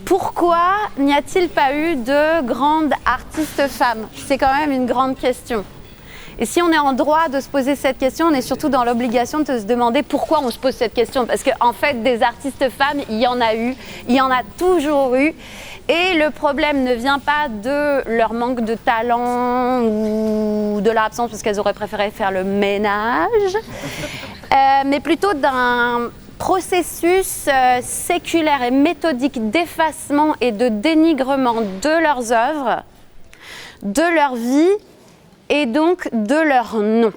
Pourquoi n'y a-t-il pas eu de grandes artistes femmes? C'est quand même une grande question. Et si on est en droit de se poser cette question, on est surtout dans l'obligation de se demander pourquoi on se pose cette question. Parce qu'en fait, des artistes femmes, il y en a eu, il y en a toujours eu. Et le problème ne vient pas de leur manque de talent ou de leur absence parce qu'elles auraient préféré faire le ménage, mais plutôt d'un processus séculaire et méthodique d'effacement et de dénigrement de leurs œuvres, de leur vie et donc de leur nom.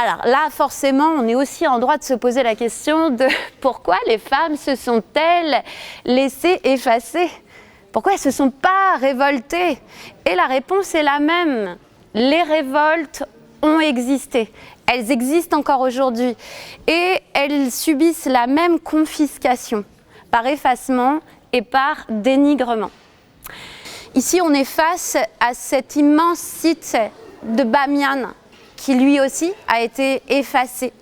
Alors là, forcément, on est aussi en droit de se poser la question de pourquoi les femmes se sont-elles laissées effacer? Pourquoi elles ne se sont pas révoltées? Et la réponse est la même. Les révoltes ont existé. Elles existent encore aujourd'hui. Et elles subissent la même confiscation, par effacement et par dénigrement. Ici, on est face à cet immense site de Bamiyan, qui lui aussi a été effacé.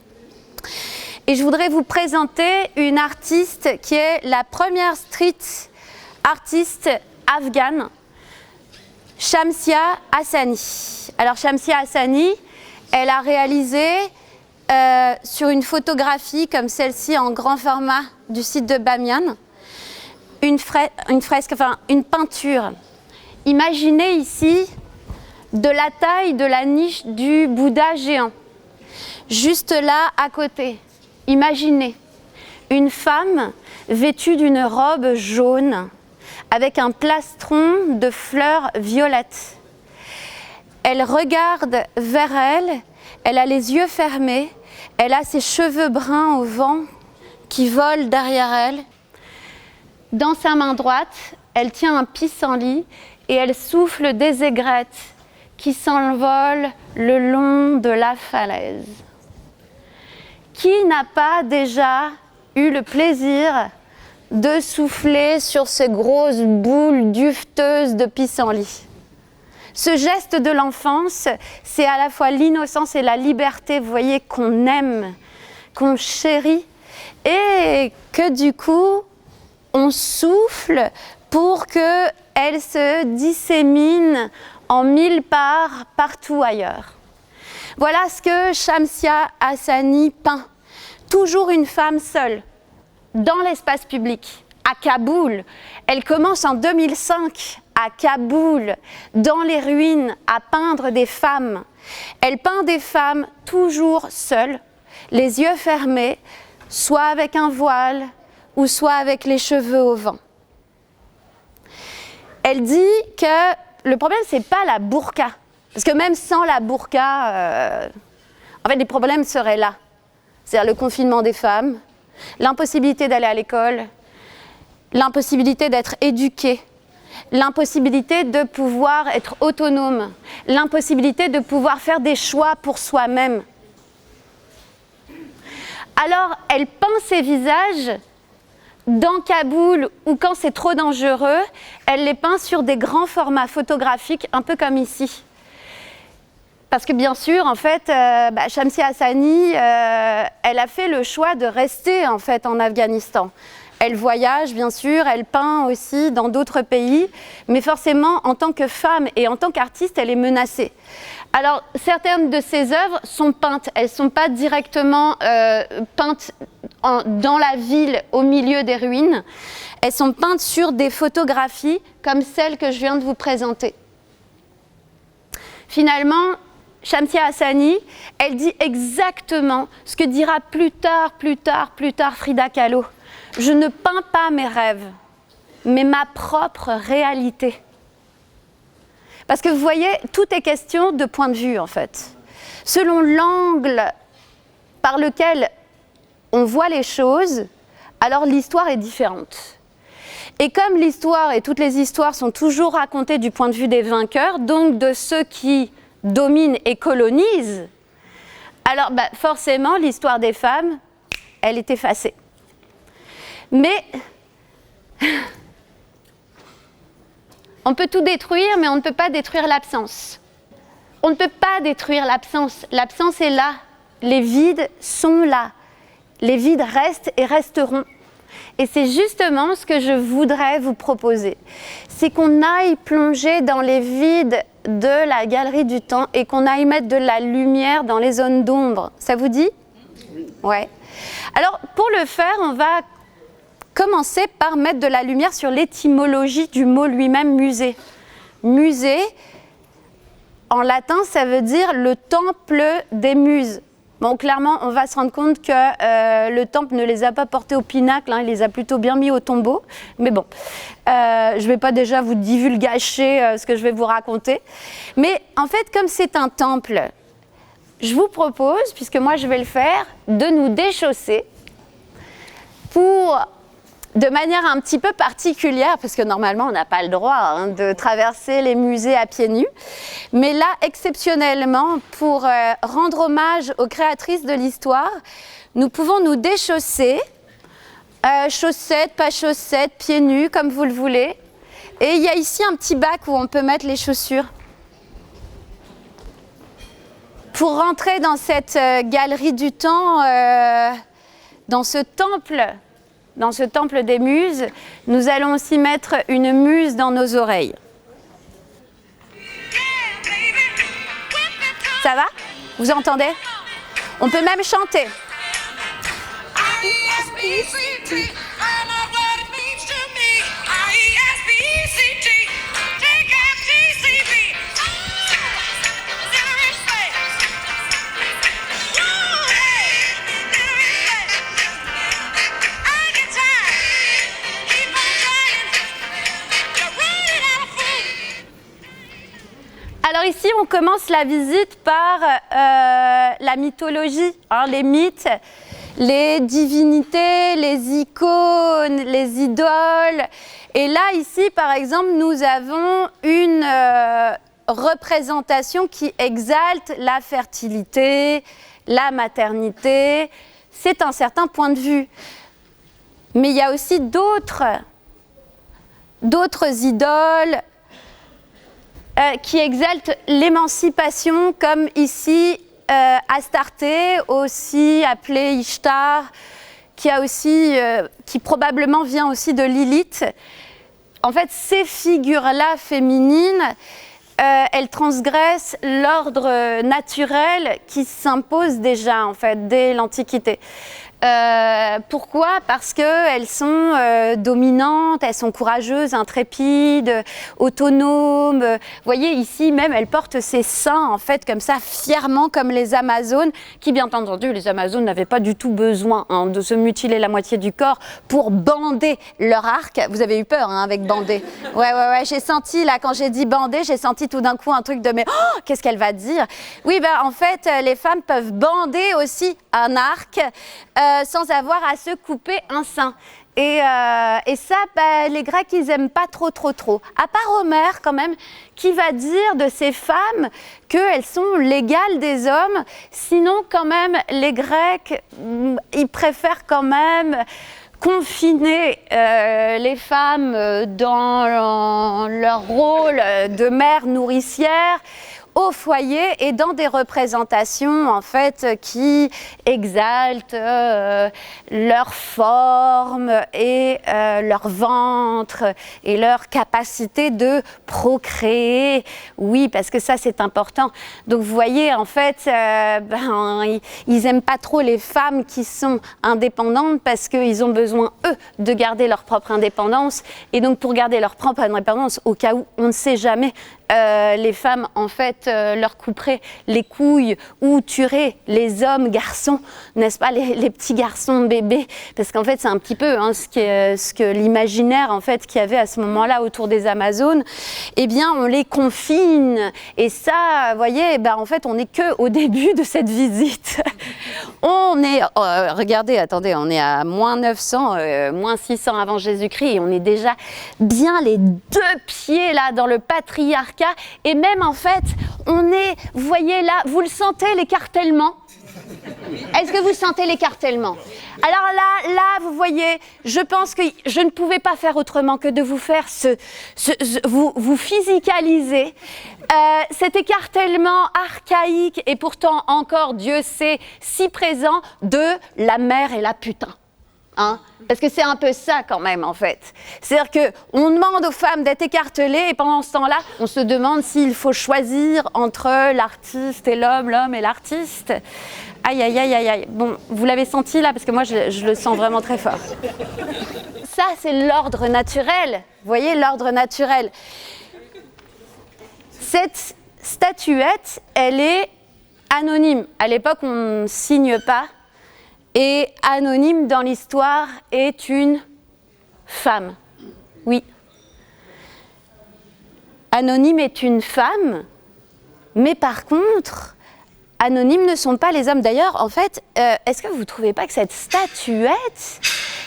Et je voudrais vous présenter une artiste qui est la première street artiste afghane, Shamsia Hassani. Alors Shamsia Hassani, elle a réalisé sur une photographie comme celle-ci en grand format du site de Bamiyan, une peinture. Imaginez ici de la taille de la niche du Bouddha géant. Juste là, à côté, imaginez une femme vêtue d'une robe jaune avec un plastron de fleurs violettes. Elle regarde vers elle, elle a les yeux fermés, elle a ses cheveux bruns au vent qui volent derrière elle. Dans sa main droite, elle tient un pissenlit et elle souffle des aigrettes qui s'envolent le long de la falaise. Qui n'a pas déjà eu le plaisir de souffler sur ces grosses boules duveteuses de pissenlit? Ce geste de l'enfance, c'est à la fois l'innocence et la liberté, vous voyez, qu'on aime, qu'on chérit, et que du coup, on souffle pour qu'elle se dissémine en 1000 parts partout ailleurs. Voilà ce que Shamsia Hassani peint. Toujours une femme seule, dans l'espace public, à Kaboul. Elle commence en 2005 à Kaboul, dans les ruines, à peindre des femmes. Elle peint des femmes toujours seules, les yeux fermés, soit avec un voile ou soit avec les cheveux au vent. Elle dit que le problème, ce n'est pas la burqa. Parce que même sans la burqa, en fait, les problèmes seraient là. C'est-à-dire le confinement des femmes, l'impossibilité d'aller à l'école, l'impossibilité d'être éduquée, l'impossibilité de pouvoir être autonome, l'impossibilité de pouvoir faire des choix pour soi-même. Alors, elle peint ses visages dans Kaboul ou quand c'est trop dangereux, elle les peint sur des grands formats photographiques, un peu comme ici. Parce que bien sûr, en fait, Shamsia Hassani, elle a fait le choix de rester en fait en Afghanistan. Elle voyage, bien sûr, elle peint aussi dans d'autres pays, mais forcément, en tant que femme et en tant qu'artiste, elle est menacée. Alors, certaines de ses œuvres sont peintes, elles ne sont pas directement peintes dans la ville, au milieu des ruines. Elles sont peintes sur des photographies comme celle que je viens de vous présenter. Finalement, Shamsia Hassani, elle dit exactement ce que dira plus tard Frida Kahlo. Je ne peins pas mes rêves, mais ma propre réalité. Parce que vous voyez, tout est question de point de vue en fait. Selon l'angle par lequel on voit les choses, alors l'histoire est différente. Et comme l'histoire et toutes les histoires sont toujours racontées du point de vue des vainqueurs, donc de ceux qui dominent et colonisent, alors forcément l'histoire des femmes, elle est effacée. Mais on peut tout détruire, mais on ne peut pas détruire l'absence. On ne peut pas détruire l'absence. L'absence est là. Les vides sont là. Les vides restent et resteront. Et c'est justement ce que je voudrais vous proposer. C'est qu'on aille plonger dans les vides de la galerie du temps et qu'on aille mettre de la lumière dans les zones d'ombre. Ça vous dit ? Ouais. Alors, pour le faire, on va commencer par mettre de la lumière sur l'étymologie du mot lui-même, musée. Musée, en latin, ça veut dire le temple des muses. Bon, clairement, on va se rendre compte que le temple ne les a pas portés au pinacle, hein, il les a plutôt bien mis au tombeau. Mais bon, je ne vais pas déjà vous divulgacher ce que je vais vous raconter. Mais en fait, comme c'est un temple, je vous propose, puisque moi je vais le faire, de nous déchausser pour, de manière un petit peu particulière, parce que normalement on n'a pas le droit hein, de traverser les musées à pieds nus, mais là exceptionnellement pour rendre hommage aux créatrices de l'histoire, nous pouvons nous déchausser, chaussettes, pas chaussettes, pieds nus, comme vous le voulez. Et il y a ici un petit bac où on peut mettre les chaussures. Pour rentrer dans cette galerie du temps, dans ce temple des muses, nous allons aussi mettre une muse dans nos oreilles. Ça va ? Vous entendez ? On peut même chanter. Alors ici, on commence la visite par la mythologie, hein, les mythes, les divinités, les icônes, les idoles. Et là, ici, par exemple, nous avons une représentation qui exalte la fertilité, la maternité. C'est un certain point de vue. Mais il y a aussi d'autres idoles, qui exalte l'émancipation, comme ici Astarté, aussi appelée Ishtar, qui probablement vient aussi de Lilith. En fait, ces figures-là féminines, elles transgressent l'ordre naturel qui s'impose déjà, en fait, dès l'Antiquité. Pourquoi ? Parce qu'elles sont dominantes, elles sont courageuses, intrépides, autonomes. Vous voyez, ici même, elles portent ses seins, en fait, comme ça, fièrement, comme les Amazones, qui, bien entendu, les Amazones n'avaient pas du tout besoin hein, de se mutiler la moitié du corps pour bander leur arc. Vous avez eu peur hein, avec bander. Ouais, j'ai senti, là, quand j'ai dit bander, j'ai senti tout d'un coup un truc de mais oh, qu'est-ce qu'elle va dire ? Oui, en fait, les femmes peuvent bander aussi un arc sans avoir à se couper un sein. Et ça, les Grecs, ils n'aiment pas trop. À part Homère, quand même, qui va dire de ces femmes qu'elles sont l'égale des hommes. Sinon, quand même, les Grecs, ils préfèrent quand même confiner les femmes dans leur rôle de mère nourricière au foyer et dans des représentations en fait qui exaltent leur forme et leur ventre et leur capacité de procréer. Oui, parce que ça c'est important. Donc vous voyez en fait, ils aiment pas trop les femmes qui sont indépendantes parce qu'ils ont besoin eux de garder leur propre indépendance et donc pour garder leur propre indépendance au cas où on ne sait jamais. Les femmes, en fait, leur couperaient les couilles ou tueraient les hommes, garçons, n'est-ce pas, les petits garçons bébés, parce qu'en fait, c'est un petit peu hein, ce que l'imaginaire, en fait, qu'il y avait à ce moment-là autour des Amazones, eh bien, on les confine. Et ça, vous voyez, en fait, on n'est qu'au début de cette visite. On est, regardez, attendez, on est à moins 900, moins 600 avant Jésus-Christ, et on est déjà bien les deux pieds, là, dans le patriarcat. Et même en fait, on est, vous voyez là, vous le sentez l'écartèlement ? Est-ce que vous sentez l'écartèlement ? Alors là, vous voyez, je pense que je ne pouvais pas faire autrement que de vous faire vous physicaliser cet écartèlement archaïque et pourtant encore, Dieu sait, si présent de la mère et la putain. Hein, parce que c'est un peu ça quand même en fait. C'est-à-dire qu'on demande aux femmes d'être écartelées et pendant ce temps-là, on se demande s'il faut choisir entre l'artiste et l'homme et l'artiste. Aïe, aïe, aïe, aïe, aïe. Bon, vous l'avez senti là parce que moi je le sens vraiment très fort. Ça c'est l'ordre naturel. Vous voyez l'ordre naturel. Cette statuette, elle est anonyme. À l'époque, on ne signe pas. Et anonyme dans l'histoire est une femme. Oui. Anonyme est une femme, mais par contre, anonymes ne sont pas les hommes. D'ailleurs, en fait, est-ce que vous ne trouvez pas que cette statuette,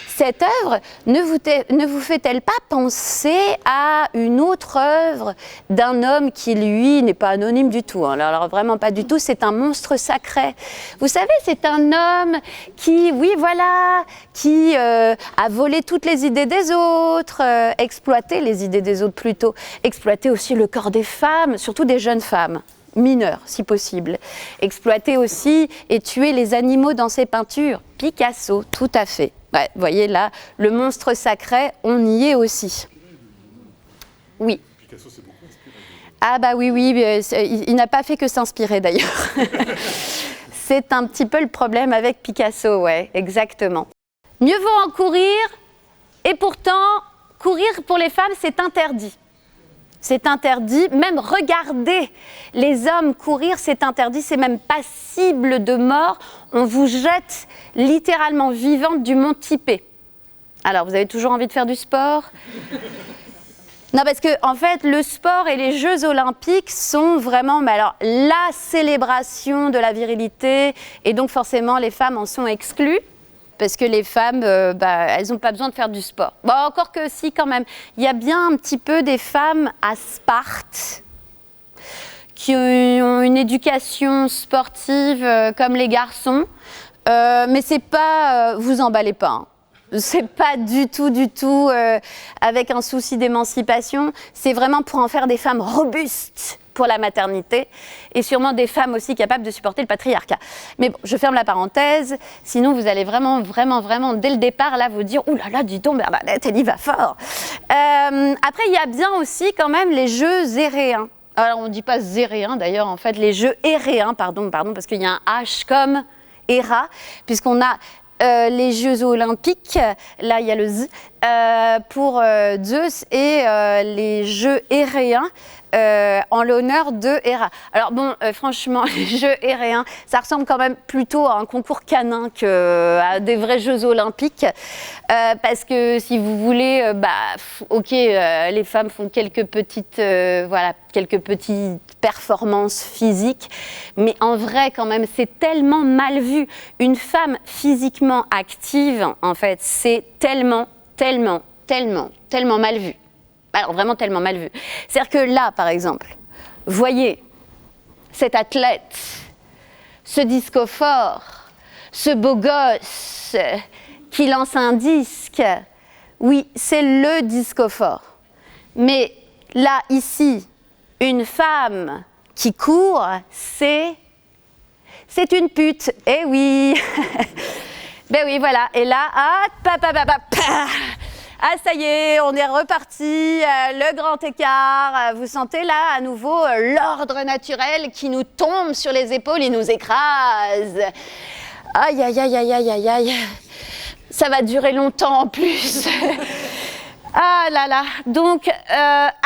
cette œuvre, ne vous fait-elle pas penser à une autre œuvre d'un homme qui, lui, n'est pas anonyme du tout, hein. Alors vraiment pas du tout, c'est un monstre sacré. Vous savez, c'est un homme qui, oui, voilà, qui a volé toutes les idées des autres, exploité les idées des autres plutôt, exploité aussi le corps des femmes, surtout des jeunes femmes. Mineures, si possible. Exploiter aussi et tuer les animaux dans ses peintures. Picasso, tout à fait. Ouais, vous voyez là, le monstre sacré, on y est aussi. Oui. Picasso s'est beaucoup inspiré. Ah bah oui, il n'a pas fait que s'inspirer d'ailleurs. C'est un petit peu le problème avec Picasso, ouais, exactement. Mieux vaut en courir, et pourtant, courir pour les femmes, c'est interdit. C'est interdit, même regarder les hommes courir, c'est interdit, c'est même passible de mort. On vous jette littéralement vivante du mont Tipé. Alors, vous avez toujours envie de faire du sport ? Non, parce que en fait, le sport et les Jeux Olympiques sont vraiment, la célébration de la virilité, et donc forcément, les femmes en sont exclues. Parce que les femmes, elles n'ont pas besoin de faire du sport. Bon, encore que si, quand même. Il y a bien un petit peu des femmes à Sparte qui ont une éducation sportive comme les garçons. Mais c'est pas... vous emballez pas. Hein. C'est pas du tout avec un souci d'émancipation. C'est vraiment pour en faire des femmes robustes pour la maternité et sûrement des femmes aussi capables de supporter le patriarcat. Mais bon, je ferme la parenthèse, sinon vous allez vraiment, dès le départ, là, vous dire « Ouh là là, dis donc, Bernadette, elle y va fort !» Après, il y a bien aussi quand même les jeux héréens. Alors, on ne dit pas zéréens d'ailleurs, en fait, les jeux héréens, pardon, parce qu'il y a un H comme Héra, puisqu'on a les Jeux Olympiques, là il y a le Z, pour Zeus et les Jeux héréens en l'honneur de Héra. Alors bon, franchement, les Jeux héréens, ça ressemble quand même plutôt à un concours canin qu'à des vrais Jeux Olympiques, parce que si vous voulez, les femmes font quelques petites performances physiques, mais en vrai quand même, c'est tellement mal vu. Une femme physiquement active, en fait, c'est tellement mal vu. Alors vraiment tellement mal vu. C'est-à-dire que là, par exemple, voyez cet athlète, ce discophore, ce beau gosse qui lance un disque. Oui, c'est le discophore. Mais là, ici, une femme qui court, c'est une pute. Eh oui. Ben oui, voilà. Et là, ah, ça y est, on est reparti, le grand écart. Vous sentez là, à nouveau, l'ordre naturel qui nous tombe sur les épaules, il nous écrase. Aïe, aïe, aïe, aïe, aïe, aïe, aïe. Ça va durer longtemps en plus. Ah là là. Donc,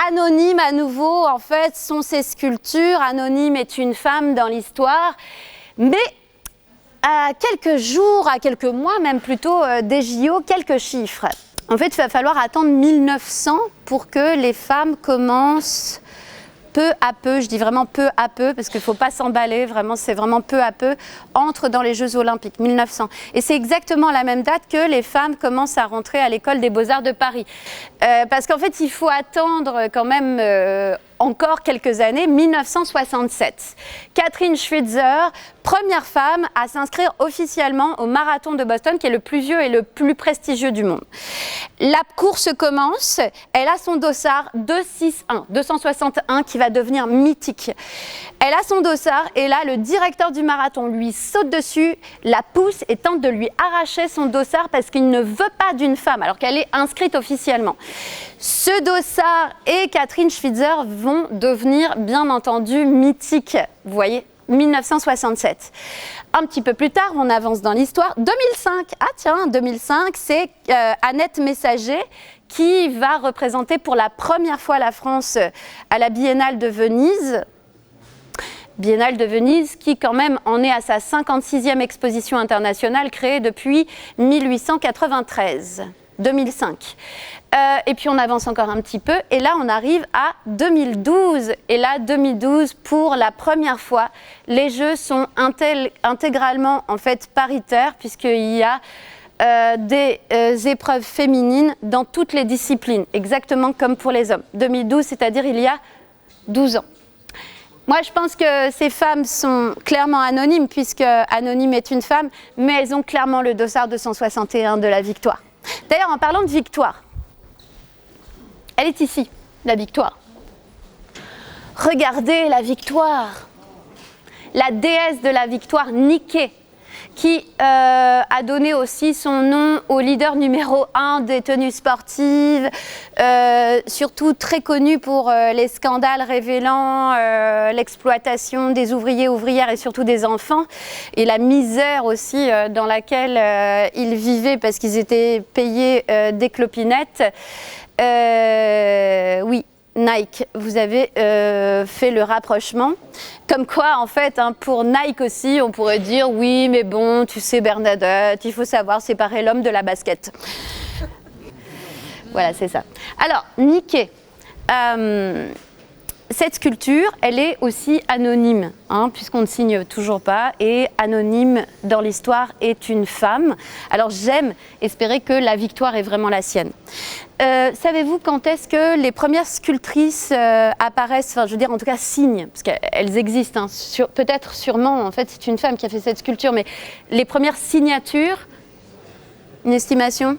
Anonyme, à nouveau, en fait, sont ces sculptures. Anonyme est une femme dans l'histoire. Mais à quelques jours, à quelques mois même plutôt, des JO, quelques chiffres. En fait, il va falloir attendre 1900 pour que les femmes commencent peu à peu, je dis vraiment peu à peu, parce qu'il ne faut pas s'emballer, vraiment, c'est vraiment peu à peu, entrent dans les Jeux Olympiques, 1900. Et c'est exactement la même date que les femmes commencent à rentrer à l'école des Beaux-Arts de Paris. Parce qu'en fait, il faut attendre quand même encore quelques années, 1967. Kathrine Schweitzer, première femme à s'inscrire officiellement au marathon de Boston, qui est le plus vieux et le plus prestigieux du monde. La course commence, elle a son dossard 261, qui va devenir mythique. Elle a son dossard et là, le directeur du marathon lui saute dessus, la pousse et tente de lui arracher son dossard parce qu'il ne veut pas d'une femme, alors qu'elle est inscrite officiellement. Ce dossard et Kathrine Schweitzer vont devenir, bien entendu, mythiques. Vous voyez, 1967. Un petit peu plus tard, on avance dans l'histoire. 2005, 2005, c'est Annette Messager qui va représenter pour la première fois la France à la Biennale de Venise. Biennale de Venise qui quand même en est à sa 56e exposition internationale créée depuis 1893, 2005. Et puis on avance encore un petit peu et là on arrive à 2012. Et là 2012, pour la première fois, les Jeux sont intégralement en fait paritaires puisqu'il y a des épreuves féminines dans toutes les disciplines, exactement comme pour les hommes. 2012, c'est-à-dire il y a 12 ans. Moi, je pense que ces femmes sont clairement anonymes, puisque Anonyme est une femme, mais elles ont clairement le dossard 261 de la victoire. D'ailleurs, en parlant de victoire, elle est ici, la victoire. Regardez la victoire. La déesse de la victoire, Nike, qui a donné aussi son nom au leader numéro 1 des tenues sportives, surtout très connu pour les scandales révélant l'exploitation des ouvriers, ouvrières et surtout des enfants, et la misère aussi dans laquelle ils vivaient parce qu'ils étaient payés des clopinettes. Oui. Nike, vous avez fait le rapprochement. Comme quoi, en fait, pour Nike aussi, on pourrait dire oui, mais bon, tu sais, Bernadette, il faut savoir séparer l'homme de la basket. Voilà, c'est ça. Alors, Nike, cette sculpture, elle est aussi anonyme, puisqu'on ne signe toujours pas, et Anonyme dans l'histoire est une femme. Alors, j'aime espérer que la victoire est vraiment la sienne. Savez-vous quand est-ce que les premières sculptrices apparaissent, enfin je veux dire en tout cas signent, parce qu'elles existent, peut-être sûrement, en fait c'est une femme qui a fait cette sculpture, mais les premières signatures, une estimation ?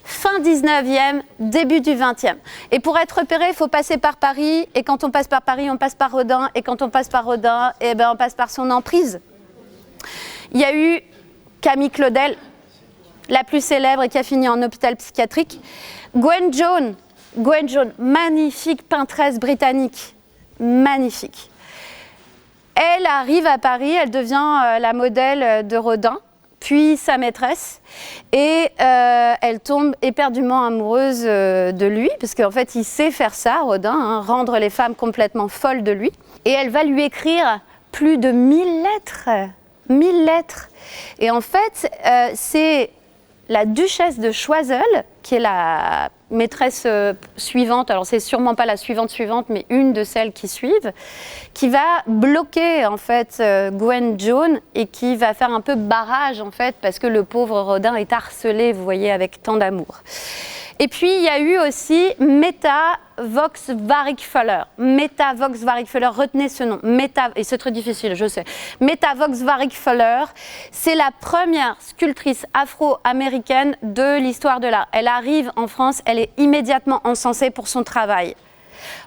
Fin 19e, début du 20e. Et pour être repéré, il faut passer par Paris, et quand on passe par Paris, on passe par Rodin, et quand on passe par Rodin, eh ben, on passe par son emprise. Il y a eu Camille Claudel, la plus célèbre et qui a fini en hôpital psychiatrique. Gwen Jones, magnifique peintresse britannique, magnifique. Elle arrive à Paris, elle devient la modèle de Rodin, puis sa maîtresse, et elle tombe éperdument amoureuse de lui, parce qu'en fait il sait faire ça, Rodin, rendre les femmes complètement folles de lui, et elle va lui écrire plus de 1000 lettres. 1000 lettres. Et en fait, c'est la duchesse de Choiseul, qui est la maîtresse suivante, alors c'est sûrement pas la suivante, mais une de celles qui suivent, qui va bloquer en fait Gwen Jones et qui va faire un peu barrage en fait, parce que le pauvre Rodin est harcelé, vous voyez, avec tant d'amour. Et puis il y a eu aussi Meta Vox Varigfuller. Meta Vox Varigfuller, retenez ce nom. Et c'est très difficile, je sais. Meta Vox Varigfuller, c'est la première sculptrice afro-américaine de l'histoire de l'art. Elle arrive en France, elle est immédiatement encensée pour son travail.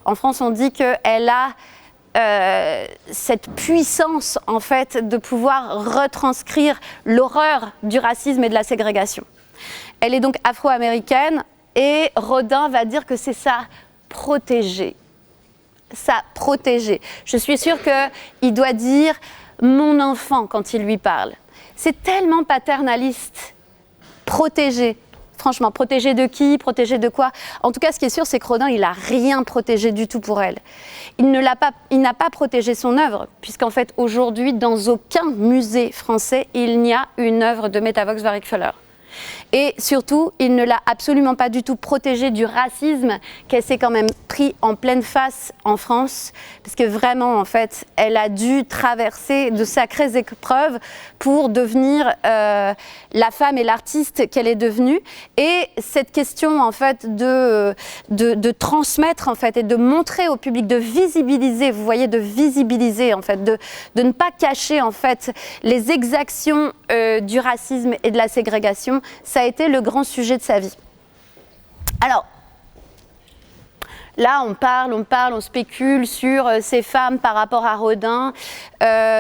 En France, on dit qu'elle a cette puissance en fait de pouvoir retranscrire l'horreur du racisme et de la ségrégation. Elle est donc afro-américaine. Et Rodin va dire que c'est sa protégée. Sa protégée. Je suis sûre qu'il doit dire « mon enfant » quand il lui parle. C'est tellement paternaliste. Protégée. Franchement, protégée de qui? Protégée de quoi? En tout cas, ce qui est sûr, c'est que Rodin, il n'a rien protégé du tout pour elle. Il n'a pas protégé son œuvre, puisqu'en fait, aujourd'hui, dans aucun musée français, il n'y a une œuvre de Meta Vox Varigfuller. Et surtout, il ne l'a absolument pas du tout protégée du racisme qu'elle s'est quand même pris en pleine face en France, parce que vraiment, en fait, elle a dû traverser de sacrées épreuves pour devenir la femme et l'artiste qu'elle est devenue. Et cette question, en fait, de transmettre, en fait, et de montrer au public, de visibiliser, vous voyez, de visibiliser, en fait, de ne pas cacher, en fait, les exactions du racisme et de la ségrégation, ça a été le grand sujet de sa vie. Alors, là, on spécule sur ces femmes par rapport à Rodin.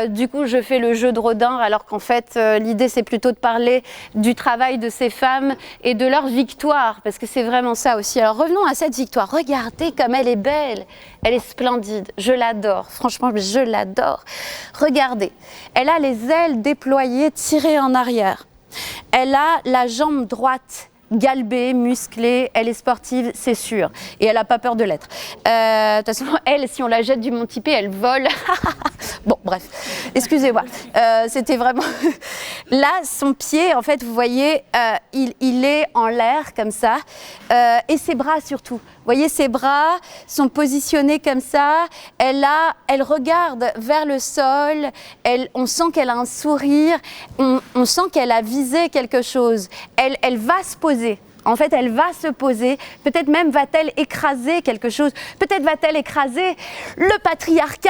Du coup, je fais le jeu de Rodin, alors qu'en fait, l'idée, c'est plutôt de parler du travail de ces femmes et de leur victoire, parce que c'est vraiment ça aussi. Alors, revenons à cette victoire. Regardez comme elle est belle, elle est splendide. Je l'adore, franchement, je l'adore. Regardez, elle a les ailes déployées, tirées en arrière. Elle a la jambe droite galbée, musclée, elle est sportive, c'est sûr. Et elle n'a pas peur de l'être. De toute façon, elle, si on la jette du Mont Tipé, elle vole. Bon, bref, excusez-moi. C'était vraiment... Là, son pied, en fait, vous voyez, il est en l'air, comme ça. Et ses bras, surtout. Vous voyez, ses bras sont positionnés comme ça. Elle regarde vers le sol. On sent qu'elle a un sourire. On sent qu'elle a visé quelque chose. Elle va se poser. En fait, elle va se poser. Peut-être même va-t-elle écraser quelque chose. Peut-être va-t-elle écraser le patriarcat,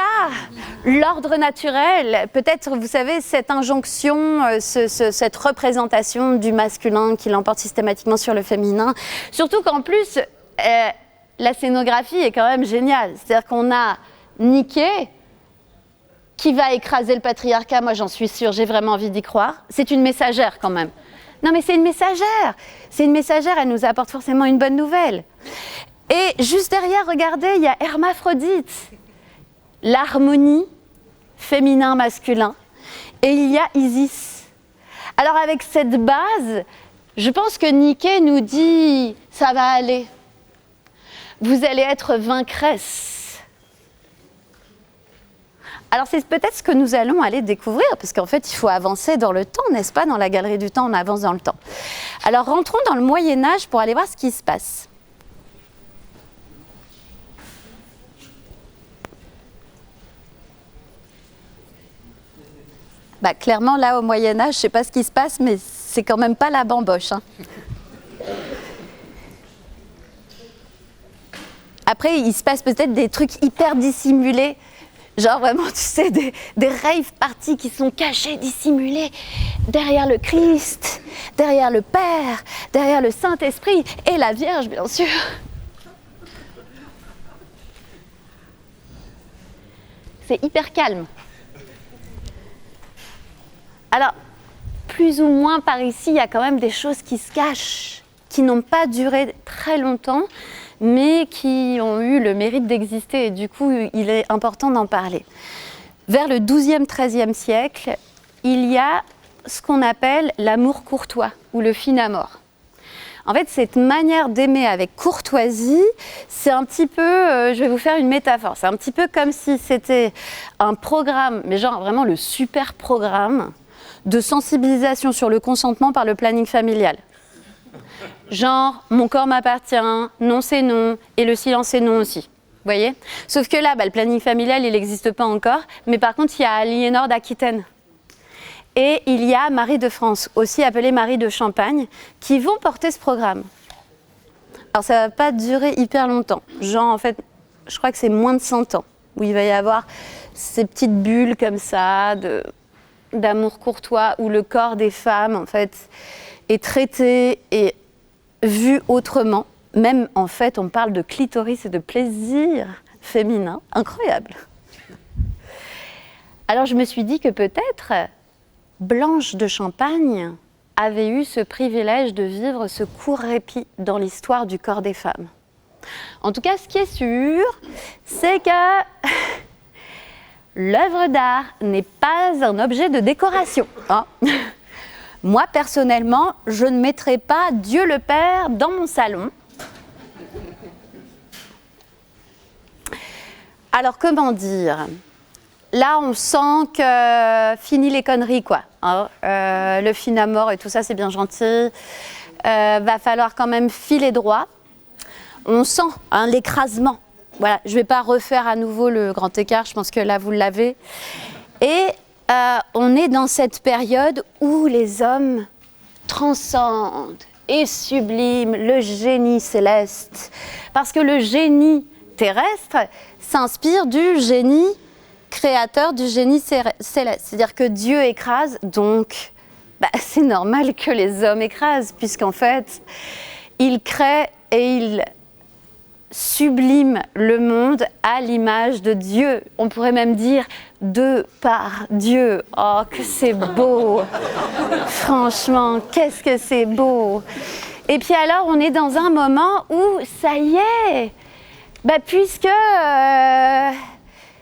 l'ordre naturel. Peut-être, vous savez, cette injonction, cette représentation du masculin qui l'emporte systématiquement sur le féminin. Surtout qu'en plus, la scénographie est quand même géniale. C'est-à-dire qu'on a Niké qui va écraser le patriarcat. Moi, j'en suis sûre, j'ai vraiment envie d'y croire. C'est une messagère quand même. Non, mais c'est une messagère. C'est une messagère, elle nous apporte forcément une bonne nouvelle. Et juste derrière, regardez, il y a Hermaphrodite, l'harmonie féminin-masculin. Et il y a Isis. Alors avec cette base, je pense que Niké nous dit, ça va aller. Vous allez être vaincresse. Alors c'est peut-être ce que nous allons aller découvrir, parce qu'en fait il faut avancer dans le temps, n'est-ce pas? Dans la galerie du temps, on avance dans le temps. Alors rentrons dans le Moyen-Âge pour aller voir ce qui se passe. Bah, clairement là au Moyen-Âge, je ne sais pas ce qui se passe, mais c'est quand même pas la bamboche. Hein. Après il se passe peut-être des trucs hyper dissimulés. Genre vraiment, tu sais, des rave parties qui sont cachées, dissimulées derrière le Christ, derrière le Père, derrière le Saint-Esprit et la Vierge, bien sûr. C'est hyper calme. Alors, plus ou moins par ici, il y a quand même des choses qui se cachent, qui n'ont pas duré très longtemps, mais qui ont eu le mérite d'exister. Et du coup, il est important d'en parler. Vers le XIIe, XIIIe siècle, il y a ce qu'on appelle l'amour courtois, ou le fin amour. En fait, cette manière d'aimer avec courtoisie, c'est un petit peu, je vais vous faire une métaphore, c'est un petit peu comme si c'était un programme, mais genre vraiment le super programme de sensibilisation sur le consentement par le planning familial. Genre, mon corps m'appartient, non c'est non, et le silence c'est non aussi. Vous voyez? Sauf que là, le planning familial, il n'existe pas encore, mais par contre, il y a Aliénor d'Aquitaine. Et il y a Marie de France, aussi appelée Marie de Champagne, qui vont porter ce programme. Alors, ça ne va pas durer hyper longtemps. Genre, en fait, je crois que c'est moins de 100 ans, où il va y avoir ces petites bulles comme ça, d'amour courtois, où le corps des femmes, en fait, est traité et vu autrement. Même, en fait, on parle de clitoris et de plaisir féminin. Incroyable. Alors, je me suis dit que peut-être Blanche de Champagne avait eu ce privilège de vivre ce court répit dans l'histoire du corps des femmes. En tout cas, ce qui est sûr, c'est que l'œuvre d'art n'est pas un objet de décoration. Hein. Moi, personnellement, je ne mettrai pas Dieu le Père dans mon salon. Alors, comment dire? Là, on sent que fini les conneries, quoi. hein. Le film à mort et tout ça, c'est bien gentil. Va falloir quand même filer droit. On sent hein, l'écrasement. Voilà, je ne vais pas refaire à nouveau le grand écart, je pense que là, vous l'avez. Et on est dans cette période où les hommes transcendent et subliment le génie céleste. Parce que le génie terrestre s'inspire du génie créateur, du génie céleste. C'est-à-dire que Dieu écrase, donc c'est normal que les hommes écrasent, puisqu'en fait, il crée et il sublime le monde à l'image de Dieu. On pourrait même dire de par Dieu. Oh, que c'est beau! Franchement, qu'est-ce que c'est beau! Et puis alors, on est dans un moment où, ça y est, puisque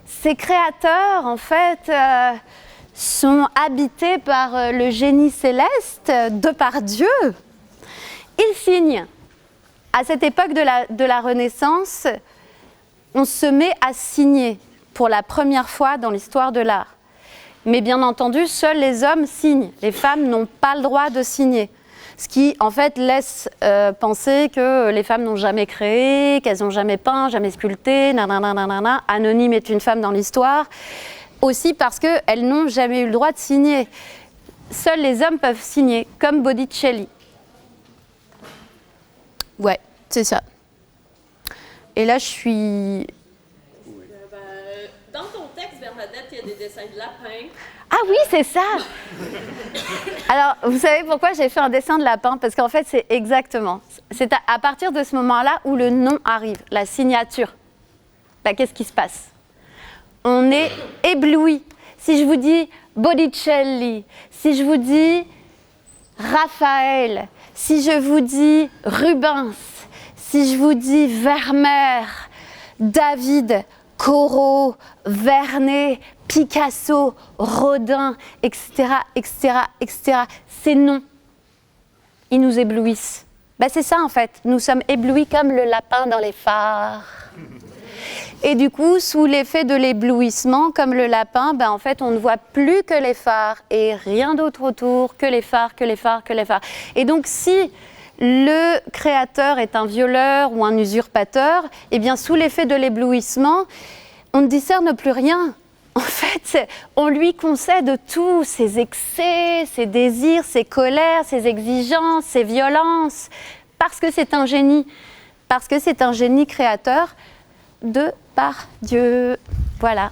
ces créateurs, en fait, sont habités par le génie céleste, de par Dieu, ils signent. À cette époque de la Renaissance, on se met à signer pour la première fois dans l'histoire de l'art. Mais bien entendu, seuls les hommes signent. Les femmes n'ont pas le droit de signer. Ce qui, en fait, laisse penser que les femmes n'ont jamais créé, qu'elles n'ont jamais peint, jamais sculpté, nanana. Anonyme est une femme dans l'histoire. Aussi parce qu'elles n'ont jamais eu le droit de signer. Seuls les hommes peuvent signer, comme Botticelli. Ouais, c'est ça. Et là, je suis... Dans ton texte, Bernadette, il y a des dessins de lapins. Ah oui, c'est ça. Alors, vous savez pourquoi j'ai fait un dessin de lapin? Parce qu'en fait, c'est exactement. C'est à partir de ce moment-là où le nom arrive, la signature. Qu'est-ce qui se passe? On est ébloui. Si je vous dis Botticelli, si je vous dis Raphaël, si je vous dis Rubens, si je vous dis Vermeer, David, Corot, Vernet, Picasso, Rodin, etc., etc., etc., ces noms, ils nous éblouissent. C'est ça en fait, nous sommes éblouis comme le lapin dans les phares. Et du coup, sous l'effet de l'éblouissement, comme le lapin, en fait, on ne voit plus que les phares et rien d'autre autour que les phares, que les phares, que les phares. Et donc, si le créateur est un violeur ou un usurpateur, eh bien, sous l'effet de l'éblouissement, on ne discerne plus rien. En fait, on lui concède tous ses excès, ses désirs, ses colères, ses exigences, ses violences, parce que c'est un génie créateur de par Dieu. Voilà.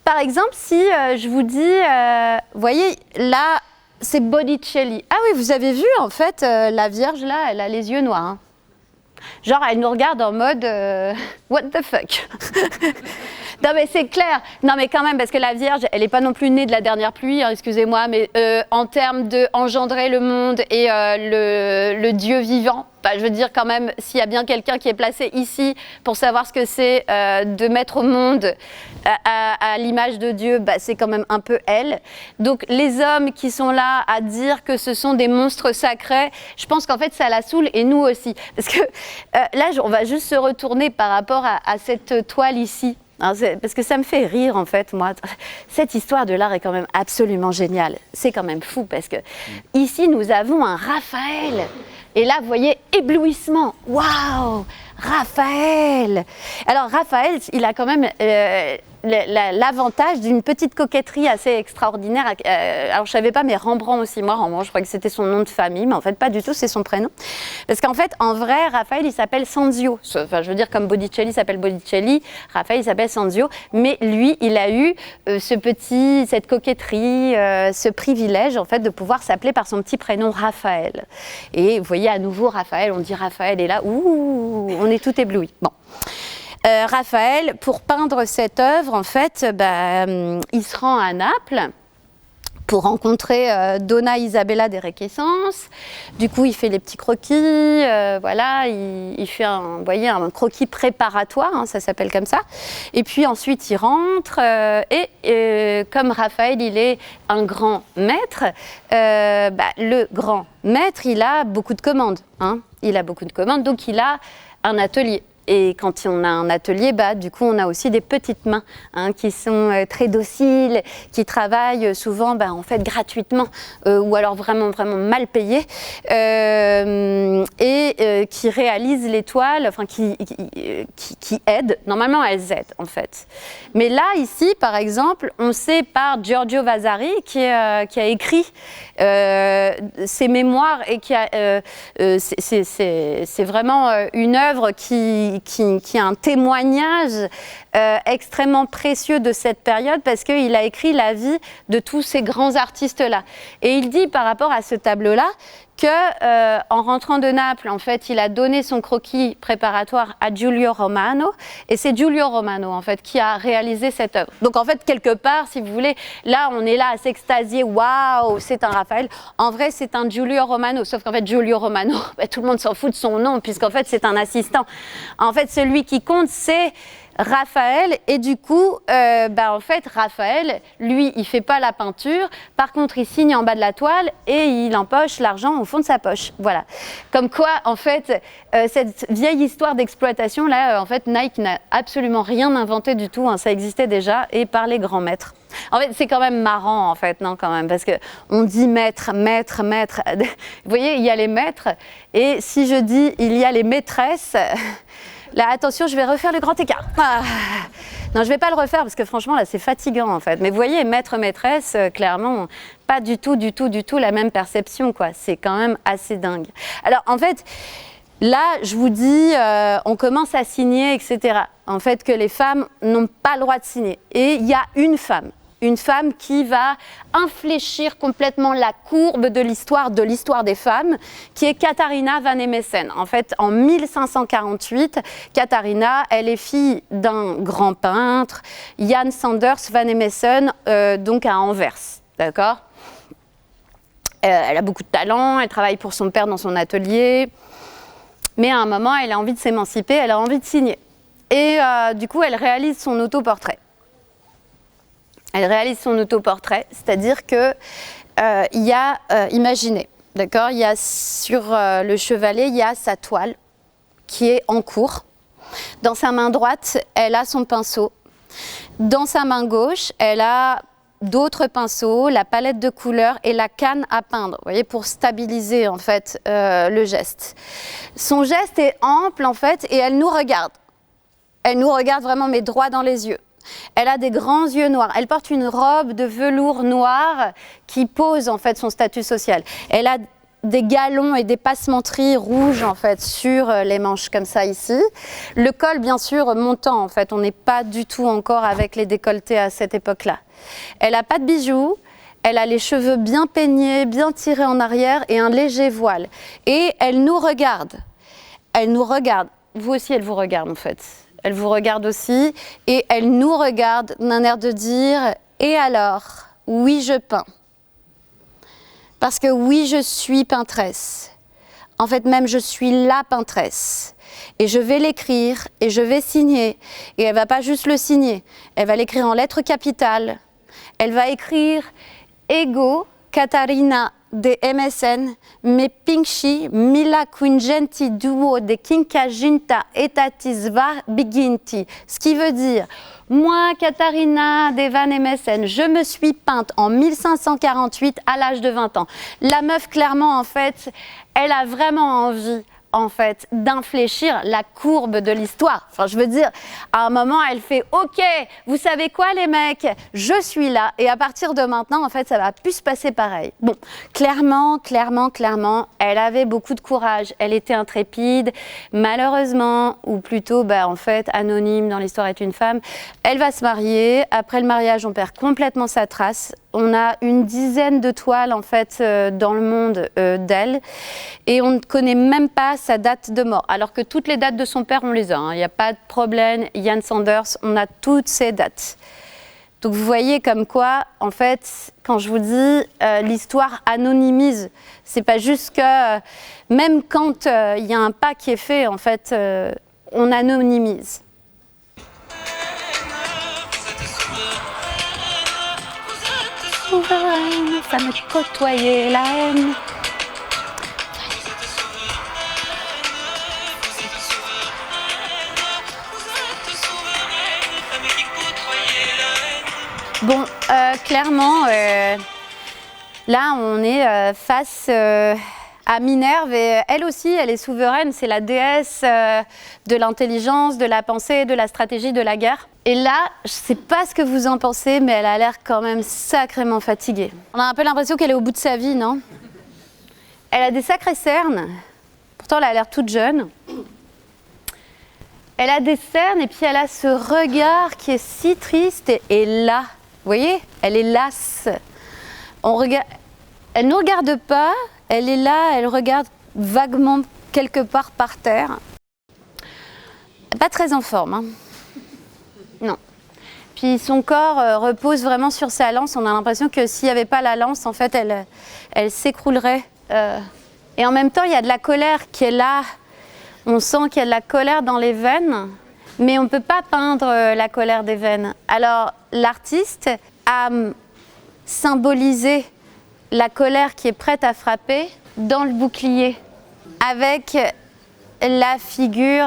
Par exemple, si je vous dis, voyez, là, c'est Botticelli. Ah oui, vous avez vu, en fait, la Vierge, là, elle a les yeux noirs. Hein. Genre, elle nous regarde en mode what the fuck. Non, mais c'est clair. Non, mais quand même, parce que la Vierge, elle n'est pas non plus née de la dernière pluie, hein, excusez-moi, mais en termes de engendrer le monde et le Dieu vivant, je veux dire quand même, s'il y a bien quelqu'un qui est placé ici pour savoir ce que c'est de mettre au monde à l'image de Dieu, c'est quand même un peu elle. Donc les hommes qui sont là à dire que ce sont des monstres sacrés, je pense qu'en fait ça la saoule et nous aussi. Parce que là, on va juste se retourner par rapport à cette toile ici. Parce que ça me fait rire en fait, moi. Cette histoire de l'art est quand même absolument géniale. C'est quand même fou parce que ici nous avons un Raphaël. Et là, vous voyez, éblouissement. Waouh, Raphaël. Alors Raphaël, il a quand même l'avantage d'une petite coquetterie assez extraordinaire. Alors je savais pas, mais Rembrandt aussi. Moi, Rembrandt, je crois que c'était son nom de famille, mais en fait pas du tout, c'est son prénom. Parce qu'en fait, en vrai, Raphaël, il s'appelle Sanzio. Enfin, je veux dire, comme Botticelli s'appelle Botticelli, Raphaël, il s'appelle Sanzio. Mais lui, il a eu cette coquetterie, ce privilège, en fait, de pouvoir s'appeler par son petit prénom Raphaël. Et vous voyez, à nouveau, Raphaël, on dit Raphaël, et là, ouh, on est tout ébloui. Bon. Raphaël, pour peindre cette œuvre, en fait, il se rend à Naples pour rencontrer Donna Isabella de Requesens. Du coup, il fait les petits croquis, voilà, il fait un croquis préparatoire, hein, ça s'appelle comme ça. Et puis ensuite, il rentre et comme Raphaël, il est un grand maître, le grand maître, il a beaucoup de commandes. Hein, il a beaucoup de commandes, donc il a un atelier. Et quand on a un atelier, du coup, on a aussi des petites mains qui sont très dociles, qui travaillent souvent en fait gratuitement ou alors vraiment mal payées et qui réalisent les toiles, enfin qui aident. Normalement, elles aident en fait. Mais là, ici, par exemple, on sait par Giorgio Vasari qui a écrit ses mémoires et qui a c'est vraiment une œuvre qui a un témoignage extrêmement précieux de cette période parce qu'il a écrit la vie de tous ces grands artistes-là. Et il dit par rapport à ce tableau-là que en rentrant de Naples, en fait, il a donné son croquis préparatoire à Giulio Romano et c'est Giulio Romano en fait qui a réalisé cette œuvre. Donc en fait quelque part, si vous voulez, là on est là à s'extasier, waouh, c'est un Raphaël. En vrai, c'est un Giulio Romano, sauf qu'en fait Giulio Romano, tout le monde s'en fout de son nom puisqu'en fait c'est un assistant. En fait, celui qui compte, c'est Raphaël, et du coup, en fait, Raphaël, lui, il fait pas la peinture. Par contre, il signe en bas de la toile et il empoche l'argent au fond de sa poche. Voilà. Comme quoi, en fait, cette vieille histoire d'exploitation, là, en fait, Nike n'a absolument rien inventé du tout. Ça existait déjà et par les grands maîtres. En fait, c'est quand même marrant, en fait, non, quand même, parce que on dit maître. Vous voyez, il y a les maîtres, et si je dis il y a les maîtresses. Là, attention, je vais refaire le grand écart. Non, je ne vais pas le refaire parce que franchement, là, c'est fatigant en fait. Mais vous voyez, maître, maîtresse, clairement, pas du tout la même perception, quoi. C'est quand même assez dingue. Alors, en fait, là, je vous dis, on commence à signer, etc. En fait, que les femmes n'ont pas le droit de signer. Et il y a une femme qui va infléchir complètement la courbe de l'histoire des femmes, qui est Katharina van Emessen. En fait, en 1548, Katharina, elle est fille d'un grand peintre, Jan Sanders van Emessen, donc à Anvers, d'accord ? Elle a beaucoup de talent, elle travaille pour son père dans son atelier, mais à un moment, elle a envie de s'émanciper, elle a envie de signer. Et du coup, elle réalise son autoportrait. C'est-à-dire que il y a, imaginez, d'accord, il y a sur le chevalet, il y a sa toile qui est en cours. Dans sa main droite, elle a son pinceau. Dans sa main gauche, elle a d'autres pinceaux, la palette de couleurs et la canne à peindre, vous voyez, pour stabiliser en fait le geste. Son geste est ample en fait et elle nous regarde. Elle nous regarde vraiment mais droit dans les yeux. Elle a des grands yeux noirs. Elle porte une robe de velours noir qui pose en fait son statut social. Elle a des galons et des passementeries rouges en fait sur les manches comme ça ici. Le col bien sûr montant en fait. On n'est pas du tout encore avec les décolletés à cette époque-là. Elle n'a pas de bijoux. Elle a les cheveux bien peignés, bien tirés en arrière et un léger voile. Et elle nous regarde. Elle nous regarde. Vous aussi, elle vous regarde en fait. Elle vous regarde aussi et elle nous regarde d'un air de dire « Et alors, oui, je peins. Parce que oui, je suis peintresse. En fait, même, je suis la peintresse. Et je vais l'écrire et je vais signer. Et elle ne va pas juste le signer. Elle va l'écrire en lettres capitales. Elle va écrire « Ego Katharina de Emessen, me pinci mila quingenti duo de quinquaginta etatis va biginti ». Ce qui veut dire « Moi, Katharina de van Emessen, je me suis peinte en 1548 à l'âge de 20 ans ». La meuf, clairement, en fait, elle a vraiment envie en fait, d'infléchir la courbe de l'histoire. Enfin, je veux dire, à un moment, elle fait « Ok, vous savez quoi les mecs, je suis là. » Et à partir de maintenant, en fait, ça va plus se passer pareil. Bon, clairement, elle avait beaucoup de courage. Elle était intrépide. Malheureusement, ou plutôt, en fait, anonyme dans l'histoire est une femme, elle va se marier. Après le mariage, on perd complètement sa trace. On a une dizaine de toiles en fait dans le monde d'elle et on ne connaît même pas sa date de mort. Alors que toutes les dates de son père, on les a. Il n'y a pas de problème. Jan Sanders, on a toutes ces dates. Donc vous voyez comme quoi, en fait, quand je vous dis l'histoire anonymise, c'est pas juste que même quand il y a un pas qui est fait, en fait, on anonymise. Ça me côtoyait la haine. Bon, clairement, là, on est face à Minerve et elle aussi, elle est souveraine. C'est la déesse de l'intelligence, de la pensée, de la stratégie, de la guerre. Et là, je ne sais pas ce que vous en pensez, mais elle a l'air quand même sacrément fatiguée. On a un peu l'impression qu'elle est au bout de sa vie, non? Elle a des sacrées cernes. Pourtant, elle a l'air toute jeune. Elle a des cernes et puis elle a ce regard qui est si triste et là. Vous voyez, elle est lasse. Elle ne nous regarde pas, elle est là, elle regarde vaguement quelque part par terre. Pas très en forme, hein. Non. Puis son corps repose vraiment sur sa lance. On a l'impression que s'il n'y avait pas la lance, en fait, elle s'écroulerait. Et en même temps, il y a de la colère qui est là. On sent qu'il y a de la colère dans les veines. Mais on ne peut pas peindre la colère des veines. Alors, l'artiste a symbolisé la colère qui est prête à frapper dans le bouclier, avec la figure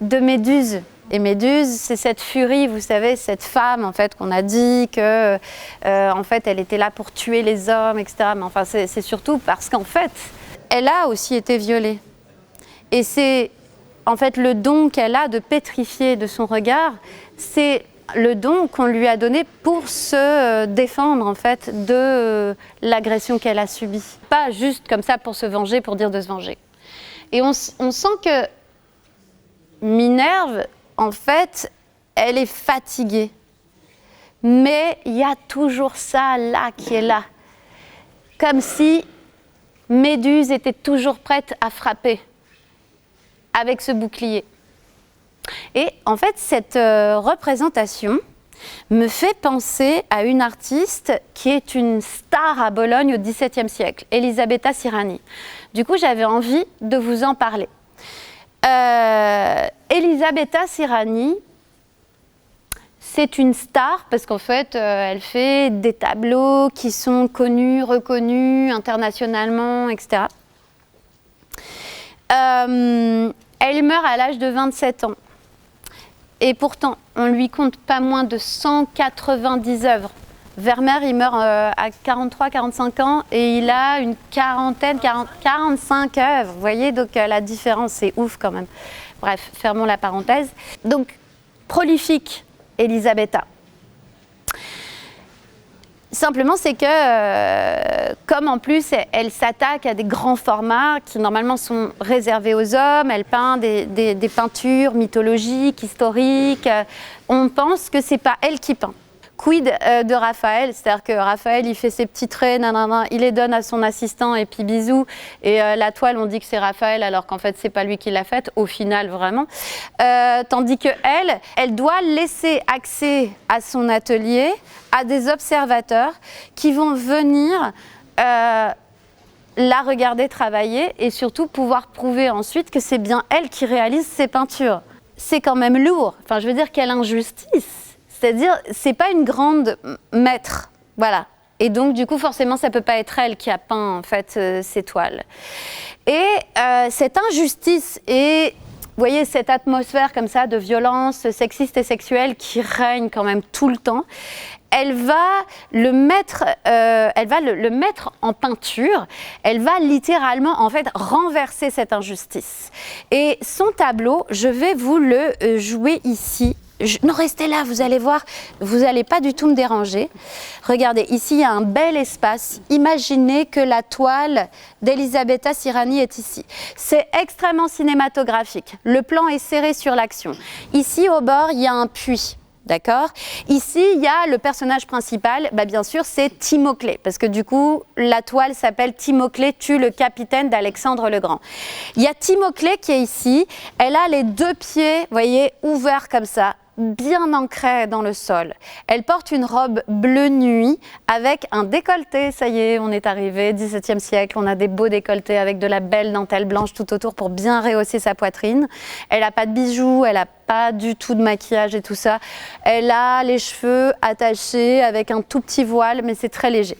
de Méduse. Et Méduse, c'est cette furie, vous savez, cette femme, en fait, qu'on a dit que, en fait, elle était là pour tuer les hommes, etc. Mais enfin, c'est surtout parce qu'en fait, elle a aussi été violée. Et c'est en fait, le don qu'elle a de pétrifier de son regard, c'est le don qu'on lui a donné pour se défendre en fait de l'agression qu'elle a subie. Pas juste comme ça pour se venger, pour dire de se venger. Et on sent que Minerve, en fait, elle est fatiguée. Mais il y a toujours ça là qui est là. Comme si Méduse était toujours prête à frapper avec ce bouclier. Et en fait, cette représentation me fait penser à une artiste qui est une star à Bologne au XVIIe siècle, Elisabetta Sirani. Du coup, j'avais envie de vous en parler. Elisabetta Sirani, c'est une star parce qu'en fait, elle fait des tableaux qui sont connus, reconnus internationalement, etc. Elle meurt à l'âge de 27 ans. Et pourtant, on lui compte pas moins de 190 œuvres. Vermeer, il meurt à 43-45 ans et il a une quarantaine, 45 œuvres. Vous voyez, donc la différence, c'est ouf quand même. Bref, fermons la parenthèse. Donc, prolifique, Elisabetta. Simplement, c'est que, comme en plus, elle s'attaque à des grands formats qui normalement sont réservés aux hommes, elle peint des peintures mythologiques, historiques, on pense que c'est pas elle qui peint. Quid de Raphaël, c'est-à-dire que Raphaël, il fait ses petits traits, nanana, il les donne à son assistant et puis bisous. Et la toile, on dit que c'est Raphaël alors qu'en fait, c'est pas lui qui l'a faite, au final vraiment. Tandis que elle doit laisser accès à son atelier à des observateurs qui vont venir la regarder travailler et surtout pouvoir prouver ensuite que c'est bien elle qui réalise ses peintures. C'est quand même lourd. Enfin, je veux dire, quelle injustice. C'est-à-dire, c'est pas une grande maître, voilà. Et donc, du coup, forcément, ça peut pas être elle qui a peint, en fait, ces toiles. Et cette injustice et, vous voyez, cette atmosphère comme ça de violence sexiste et sexuelle qui règne quand même tout le temps, elle va le mettre en peinture, elle va littéralement, en fait, renverser cette injustice. Et son tableau, je vais vous le jouer ici. Non, restez là, vous allez voir, vous n'allez pas du tout me déranger. Regardez, ici, il y a un bel espace. Imaginez que la toile d'Elisabetta Sirani est ici. C'est extrêmement cinématographique. Le plan est serré sur l'action. Ici, au bord, il y a un puits. D'accord ? Ici, il y a le personnage principal, bien sûr, c'est Timoclée, parce que du coup, la toile s'appelle Timoclée tue le capitaine d'Alexandre le Grand. Il y a Timoclée qui est ici, elle a les deux pieds, vous voyez, ouverts comme ça, bien ancrés dans le sol. Elle porte une robe bleu nuit avec un décolleté, ça y est, on est arrivé, 17e siècle, on a des beaux décolletés avec de la belle dentelle blanche tout autour pour bien rehausser sa poitrine. Elle n'a pas de bijoux, elle n'a pas du tout de maquillage et tout ça. Elle a les cheveux attachés avec un tout petit voile, mais c'est très léger.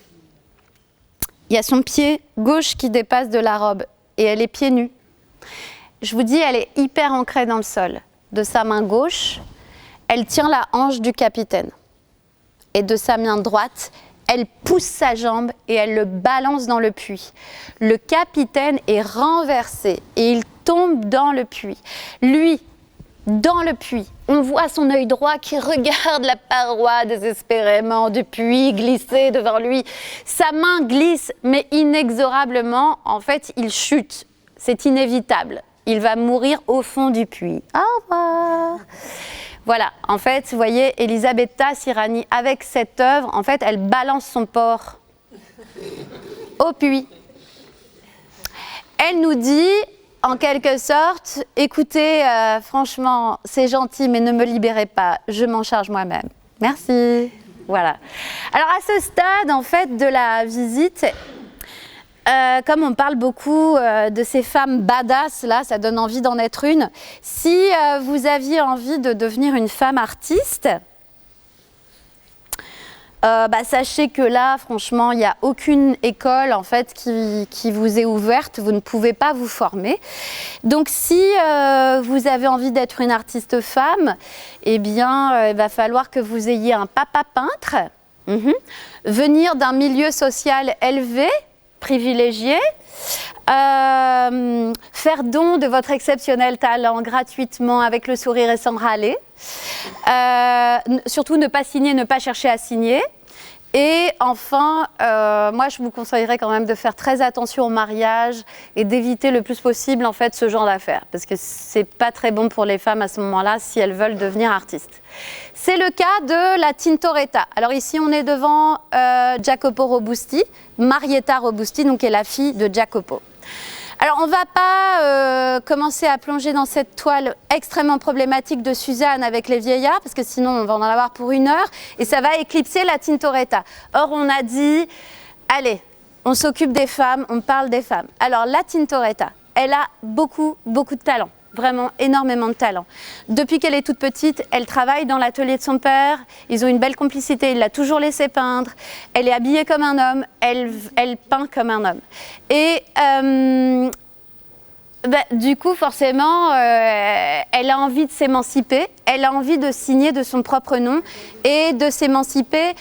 Il y a son pied gauche qui dépasse de la robe et elle est pieds nus. Je vous dis, elle est hyper ancrée dans le sol. De sa main gauche, elle tient la hanche du capitaine. et de sa main droite, elle pousse sa jambe et elle le balance dans le puits. Le capitaine est renversé et il tombe dans le puits. Lui, dans le puits, on voit son œil droit qui regarde la paroi désespérément du puits glisser devant lui. Sa main glisse, mais inexorablement, en fait, il chute. C'est inévitable. Il va mourir au fond du puits. Au revoir. Voilà, en fait, vous voyez, Elisabetta Sirani, avec cette œuvre, en fait, elle balance son porc au puits. Elle nous dit, en quelque sorte, écoutez, franchement, c'est gentil, mais ne me libérez pas, je m'en charge moi-même. Merci. Voilà. Alors, à ce stade, en fait, de la visite, comme on parle beaucoup de ces femmes badass, là, ça donne envie d'en être une. Si vous aviez envie de devenir une femme artiste, sachez que là, franchement, il n'y a aucune école en fait qui vous est ouverte. Vous ne pouvez pas vous former. Donc, si vous avez envie d'être une artiste femme, eh bien, il va falloir que vous ayez un papa peintre, venir d'un milieu social élevé, privilégié, faire don de votre exceptionnel talent gratuitement avec le sourire et sans râler, surtout ne pas signer, ne pas chercher à signer. Et enfin, moi je vous conseillerais quand même de faire très attention au mariage et d'éviter le plus possible en fait ce genre d'affaires parce que c'est pas très bon pour les femmes à ce moment-là si elles veulent devenir artistes. C'est le cas de la Tintoretta. Alors ici on est devant Jacopo Robusti, Marietta Robusti, donc qui est la fille de Jacopo. Alors on ne va pas commencer à plonger dans cette toile extrêmement problématique de Suzanne avec les vieillards, parce que sinon on va en avoir pour 1 heure, et ça va éclipser la Tintoretta. Or on a dit, allez, on s'occupe des femmes, on parle des femmes. Alors la Tintoretta, elle a beaucoup de talent. Vraiment énormément de talent. Depuis qu'elle est toute petite, elle travaille dans l'atelier de son père, ils ont une belle complicité, il l'a toujours laissé peindre, elle est habillée comme un homme, elle peint comme un homme. Et du coup, forcément, elle a envie de s'émanciper, elle a envie de signer de son propre nom et de s'émanciper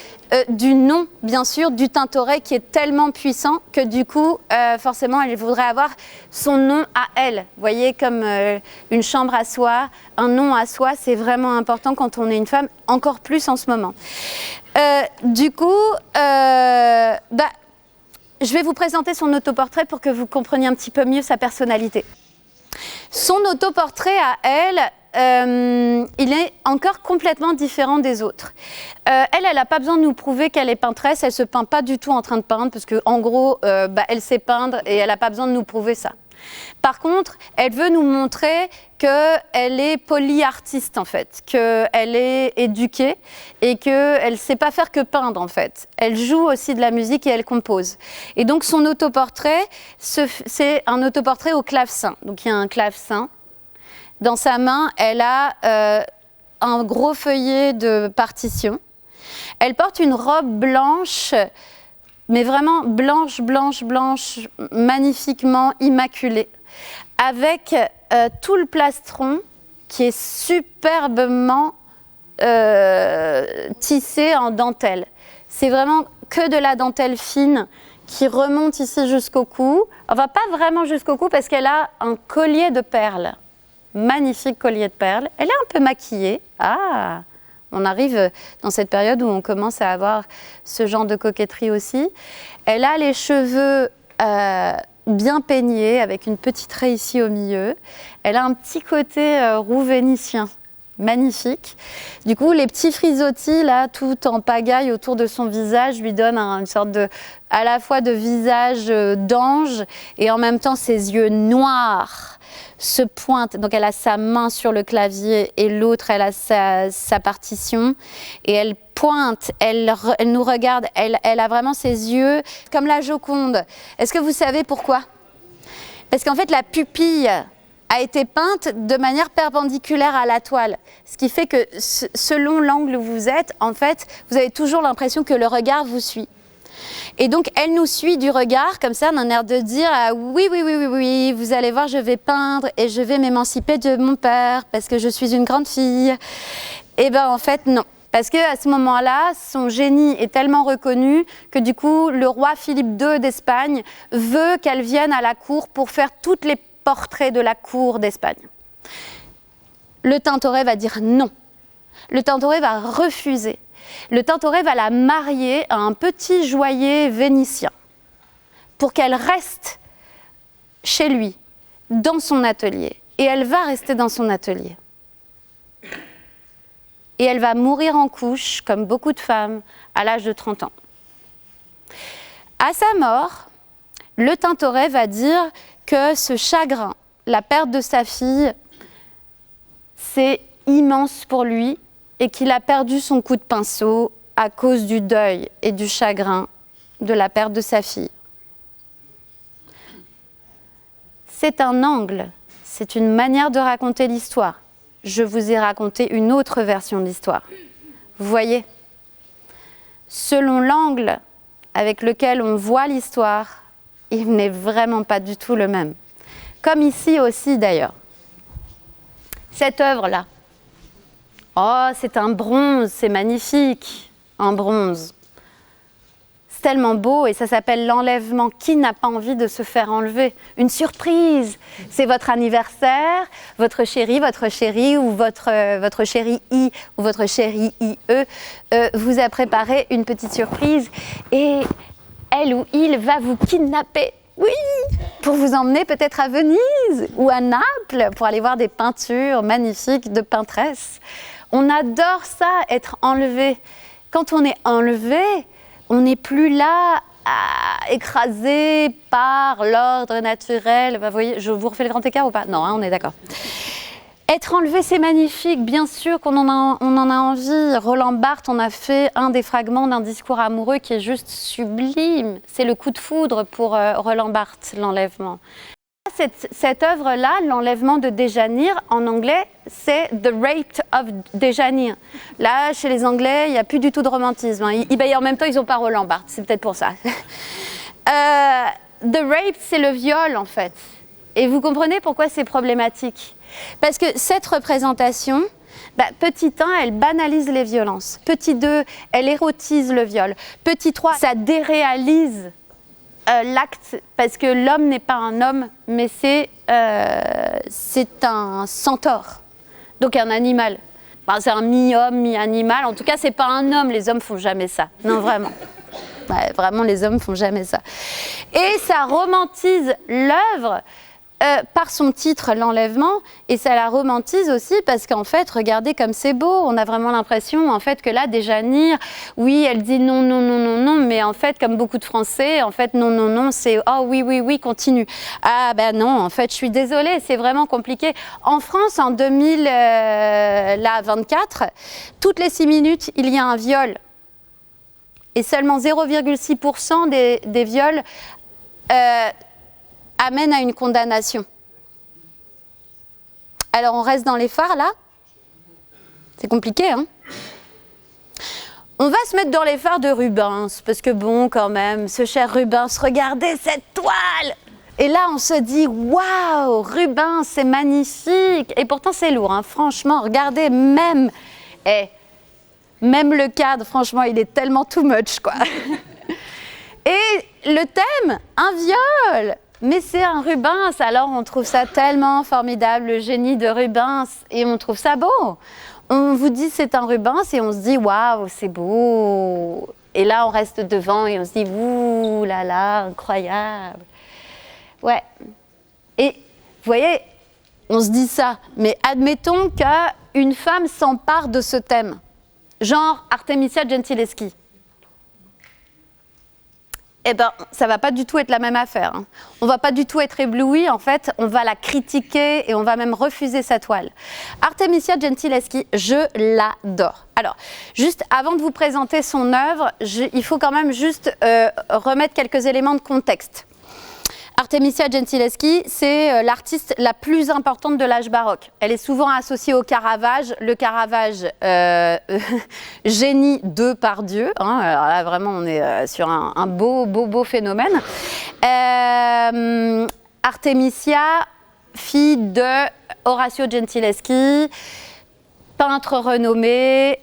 du nom, bien sûr, du Tintoret qui est tellement puissant que du coup, forcément, elle voudrait avoir son nom à elle. Vous voyez, comme une chambre à soi, un nom à soi, c'est vraiment important quand on est une femme, encore plus en ce moment. Du coup, je vais vous présenter son autoportrait pour que vous compreniez un petit peu mieux sa personnalité. Son autoportrait à elle, il est encore complètement différent des autres. Elle n'a pas besoin de nous prouver qu'elle est peintresse, elle ne se peint pas du tout en train de peindre, parce qu'en gros, elle sait peindre et elle n'a pas besoin de nous prouver ça. Par contre, elle veut nous montrer qu'elle est polyartiste en fait, qu'elle est éduquée et qu'elle ne sait pas faire que peindre en fait. Elle joue aussi de la musique et elle compose. Et donc son autoportrait, c'est un autoportrait au clavecin. Donc il y a un clavecin. Dans sa main, elle a un gros feuillet de partition. Elle porte une robe blanche, mais vraiment blanche, magnifiquement immaculée, avec tout le plastron qui est superbement tissé en dentelle. C'est vraiment que de la dentelle fine qui remonte ici jusqu'au cou. Enfin, pas vraiment jusqu'au cou parce qu'elle a un collier de perles. Magnifique collier de perles. Elle est un peu maquillée. Ah! On arrive dans cette période où on commence à avoir ce genre de coquetterie aussi. Elle a les cheveux bien peignés avec une petite raie ici au milieu. Elle a un petit côté roux vénitien, magnifique. Du coup, les petits frisottis là, tout en pagaille autour de son visage lui donnent une sorte de, à la fois de visage d'ange et en même temps ses yeux noirs se pointe, donc elle a sa main sur le clavier et l'autre elle a sa partition et elle pointe, elle nous regarde, elle a vraiment ses yeux comme la Joconde. Est-ce que vous savez pourquoi? Parce qu'en fait la pupille a été peinte de manière perpendiculaire à la toile, ce qui fait que selon l'angle où vous êtes, en fait, vous avez toujours l'impression que le regard vous suit. Et donc, elle nous suit du regard, comme ça, d'un air de dire oui, vous allez voir, je vais peindre et je vais m'émanciper de mon père parce que je suis une grande fille. Et bien, en fait, non. Parce qu'à ce moment-là, son génie est tellement reconnu que du coup, le roi Philippe II d'Espagne veut qu'elle vienne à la cour pour faire tous les portraits de la cour d'Espagne. Le Tintoret va dire non. Le Tintoret va refuser. Le Tintoret va la marier à un petit joaillier vénitien pour qu'elle reste chez lui, dans son atelier. Et elle va rester dans son atelier. Et elle va mourir en couche, comme beaucoup de femmes, à l'âge de 30 ans. À sa mort, le Tintoret va dire que ce chagrin, la perte de sa fille, c'est immense pour lui et qu'il a perdu son coup de pinceau à cause du deuil et du chagrin de la perte de sa fille. C'est un angle, c'est une manière de raconter l'histoire. Je vous ai raconté une autre version de l'histoire. Vous voyez, selon l'angle avec lequel on voit l'histoire, il n'est vraiment pas du tout le même. Comme ici aussi d'ailleurs. Cette œuvre-là, oh, c'est un bronze, c'est magnifique, un bronze. C'est tellement beau et ça s'appelle l'enlèvement. Qui n'a pas envie de se faire enlever? Une surprise. C'est votre anniversaire, votre chéri ou votre chéri I ou votre chéri IE vous a préparé une petite surprise et elle ou il va vous kidnapper. Oui, pour vous emmener peut-être à Venise ou à Naples pour aller voir des peintures magnifiques de peintresses. On adore ça, être enlevé. Quand on est enlevé, on n'est plus là à écraser par l'ordre naturel. Vous voyez, je vous refais le grand écart ou pas? Non, hein, on est d'accord. Être enlevé, c'est magnifique. Bien sûr qu'on en a envie. Roland Barthes, on a fait un des fragments d'un discours amoureux qui est juste sublime. C'est le coup de foudre pour Roland Barthes, l'enlèvement. Cette œuvre-là, l'enlèvement de Déjanire, en anglais, c'est The Rape of Déjanire. Là, chez les Anglais, il n'y a plus du tout de romantisme. En même temps, ils n'ont pas Roland Barthes, c'est peut-être pour ça. The Rape, c'est le viol, en fait. Et vous comprenez pourquoi c'est problématique? Parce que cette représentation, petit 1, elle banalise les violences. Petit 2, elle érotise le viol. Petit 3, ça déréalise l'acte, parce que l'homme n'est pas un homme, mais c'est un centaure, donc un animal. Enfin, c'est un mi-homme, mi-animal. En tout cas, c'est pas un homme. Les hommes font jamais ça. Non, vraiment. Ouais, vraiment, les hommes font jamais ça. Et ça romantise l'œuvre par son titre, l'enlèvement, et ça la romantise aussi parce qu'en fait, regardez comme c'est beau, on a vraiment l'impression en fait que là, Déjanire, oui, elle dit non, non, non, non, non, mais en fait, comme beaucoup de Français, en fait, non, non, non, c'est oh oui, oui, oui, continue. Ah ben non, en fait, je suis désolée, c'est vraiment compliqué. En France, en 2024, toutes les 6 minutes, il y a un viol. Et seulement 0,6% des viols amène à une condamnation. Alors on reste dans les phares là? C'est compliqué, hein? On va se mettre dans les phares de Rubens, parce que bon, quand même, ce cher Rubens, regardez cette toile! Et là, on se dit, waouh, Rubens, c'est magnifique! Et pourtant, c'est lourd, hein? Franchement, regardez, même le cadre, franchement, il est tellement too much, quoi. Et le thème, un viol! Mais c'est un Rubens, alors on trouve ça tellement formidable, le génie de Rubens, et on trouve ça beau. On vous dit c'est un Rubens et on se dit waouh, c'est beau. Et là on reste devant et on se dit ouh là là, incroyable. Ouais. Et vous voyez, on se dit ça, mais admettons qu'une femme s'empare de ce thème, genre Artemisia Gentileschi. Eh bien, ça ne va pas du tout être la même affaire. Hein. On ne va pas du tout être ébloui, en fait, on va la critiquer et on va même refuser sa toile. Artemisia Gentileschi, je l'adore. Alors, juste avant de vous présenter son œuvre, il faut quand même juste remettre quelques éléments de contexte. Artemisia Gentileschi, c'est l'artiste la plus importante de l'âge baroque. Elle est souvent associée au Caravage. Le Caravage, génie de par Dieu. Hein, alors là, vraiment, on est sur un beau phénomène. Artemisia, fille de Orazio Gentileschi, peintre renommé,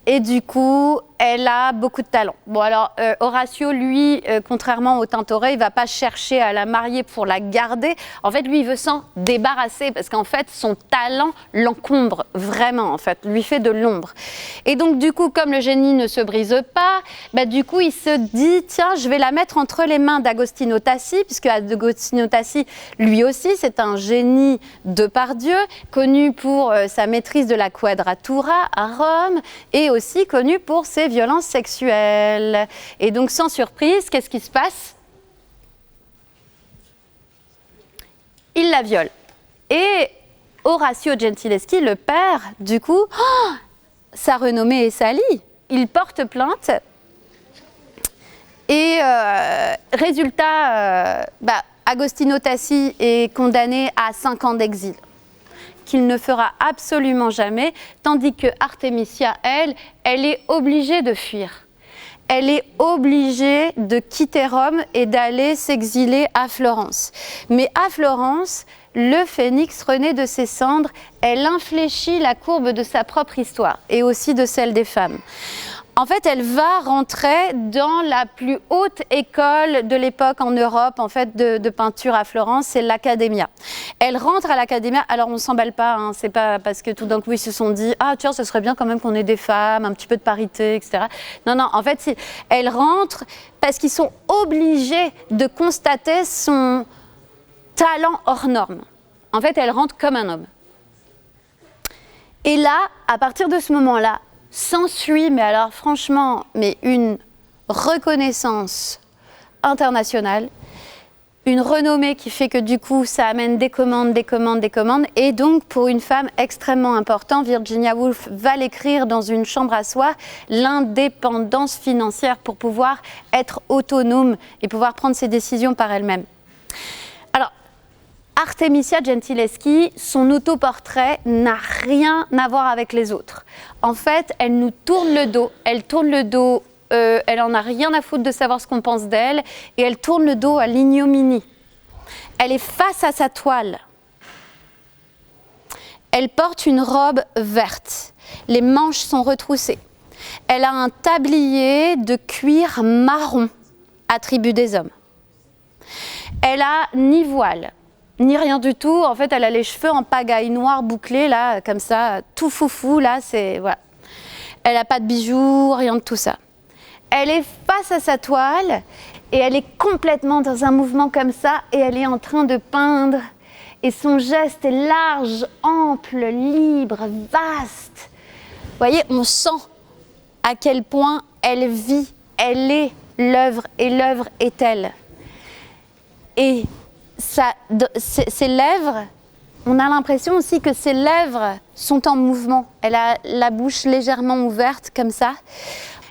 Et du coup, elle a beaucoup de talent. Bon, alors, Horatio, lui, contrairement au Tintoret, il ne va pas chercher à la marier pour la garder. En fait, lui, il veut s'en débarrasser parce qu'en fait, son talent l'encombre vraiment, en fait, lui fait de l'ombre. Et donc, du coup, comme le génie ne se brise pas, bah, du coup, il se dit, tiens, je vais la mettre entre les mains d'Agostino Tassi, puisque Agostino Tassi, lui aussi, c'est un génie de par Dieu, connu pour sa maîtrise de la quadratura à Rome, et aussi connu pour ses violences sexuelles. Et donc, sans surprise, qu'est-ce qui se passe? Il la viole. Et Orazio Gentileschi, le père, du coup, sa renommée est salie. Il porte plainte. Et résultat, Agostino Tassi est condamné à 5 ans d'exil, qu'il ne fera absolument jamais, tandis que Artemisia, elle est obligée de fuir. Elle est obligée de quitter Rome et d'aller s'exiler à Florence. Mais à Florence, le phénix renaît de ses cendres, elle infléchit la courbe de sa propre histoire et aussi de celle des femmes. En fait, elle va rentrer dans la plus haute école de l'époque en Europe, en fait, de peinture à Florence, c'est l'Accademia. Elle rentre à l'Accademia, alors on ne s'emballe pas, hein, c'est pas parce que tout d'un coup ils se sont dit « Ah tiens, ce serait bien quand même qu'on ait des femmes, un petit peu de parité, etc. » Non, non, en fait, elle rentre parce qu'ils sont obligés de constater son talent hors norme. En fait, elle rentre comme un homme. Et là, à partir de ce moment-là, s'ensuit, mais alors franchement, mais une reconnaissance internationale, une renommée qui fait que du coup, ça amène des commandes, et donc pour une femme extrêmement importante, Virginia Woolf va l'écrire dans une chambre à soi, l'indépendance financière pour pouvoir être autonome et pouvoir prendre ses décisions par elle-même. Alors, Artemisia Gentileschi, son autoportrait n'a rien à voir avec les autres. En fait, elle nous tourne le dos, elle en a rien à foutre de savoir ce qu'on pense d'elle, et elle tourne le dos à l'ignominie. Elle est face à sa toile. Elle porte une robe verte, les manches sont retroussées. Elle a un tablier de cuir marron, attribut des hommes. Elle a ni voile, ni rien du tout. En fait, elle a les cheveux en pagaille noire bouclés, là, comme ça, tout foufou, là, c'est... Voilà. Elle n'a pas de bijoux, rien de tout ça. Elle est face à sa toile et elle est complètement dans un mouvement comme ça et elle est en train de peindre. Et son geste est large, ample, libre, vaste. Vous voyez, on sent à quel point elle vit, elle est l'œuvre et l'œuvre est elle. Et ses lèvres, on a l'impression aussi que ses lèvres sont en mouvement. Elle a la bouche légèrement ouverte comme ça.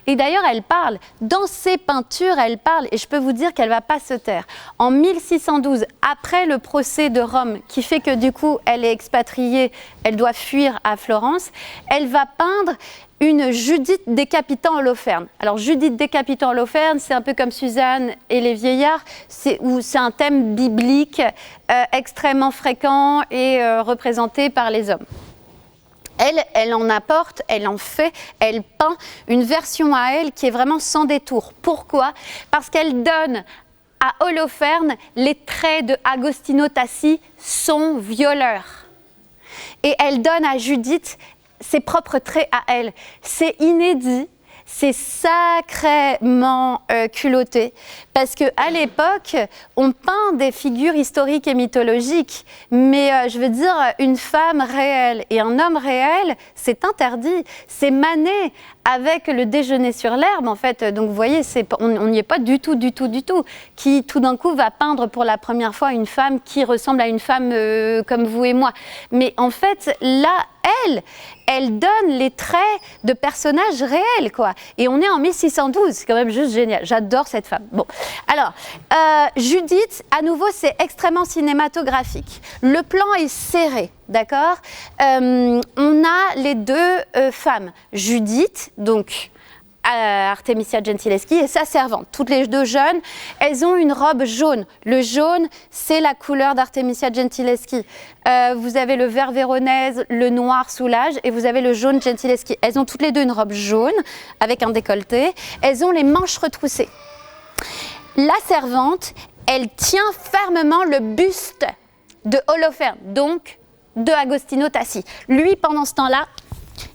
Et d'ailleurs, elle parle, dans ses peintures, elle parle, et je peux vous dire qu'elle ne va pas se taire. En 1612, après le procès de Rome, qui fait que du coup, elle est expatriée, elle doit fuir à Florence, elle va peindre une Judith décapitant Holoferne. Alors, Judith décapitant Holoferne, c'est un peu comme Suzanne et les vieillards, c'est un thème biblique extrêmement fréquent et représenté par les hommes. Elle en apporte, elle en fait, elle peint une version à elle qui est vraiment sans détour. Pourquoi ? Parce qu'elle donne à Holoferne les traits de Agostino Tassi, son violeur. Et elle donne à Judith ses propres traits à elle. C'est inédit. C'est sacrément culotté parce qu'à l'époque, on peint des figures historiques et mythologiques, mais je veux dire, une femme réelle et un homme réel, c'est interdit. C'est Manet avec le déjeuner sur l'herbe, en fait. Donc, vous voyez, on n'y est pas du tout, qui tout d'un coup va peindre pour la première fois une femme qui ressemble à une femme comme vous et moi. Mais en fait, là, elle donne les traits de personnages réels, quoi. Et on est en 1612, c'est quand même juste génial. J'adore cette femme. Bon, alors, Judith, à nouveau, c'est extrêmement cinématographique. Le plan est serré, d'accord ? On a les deux femmes. Judith, donc Artemisia gentileschi et sa servante. Toutes les deux jeunes, elles ont une robe jaune. Le jaune, c'est la couleur d'Artemisia gentileschi. Vous avez le vert véronèse, le noir soulage et vous avez le jaune gentileschi. Elles ont toutes les deux une robe jaune avec un décolleté. Elles ont les manches retroussées. La servante, elle tient fermement le buste de Holoferne, donc de Agostino Tassi. Lui, pendant ce temps-là,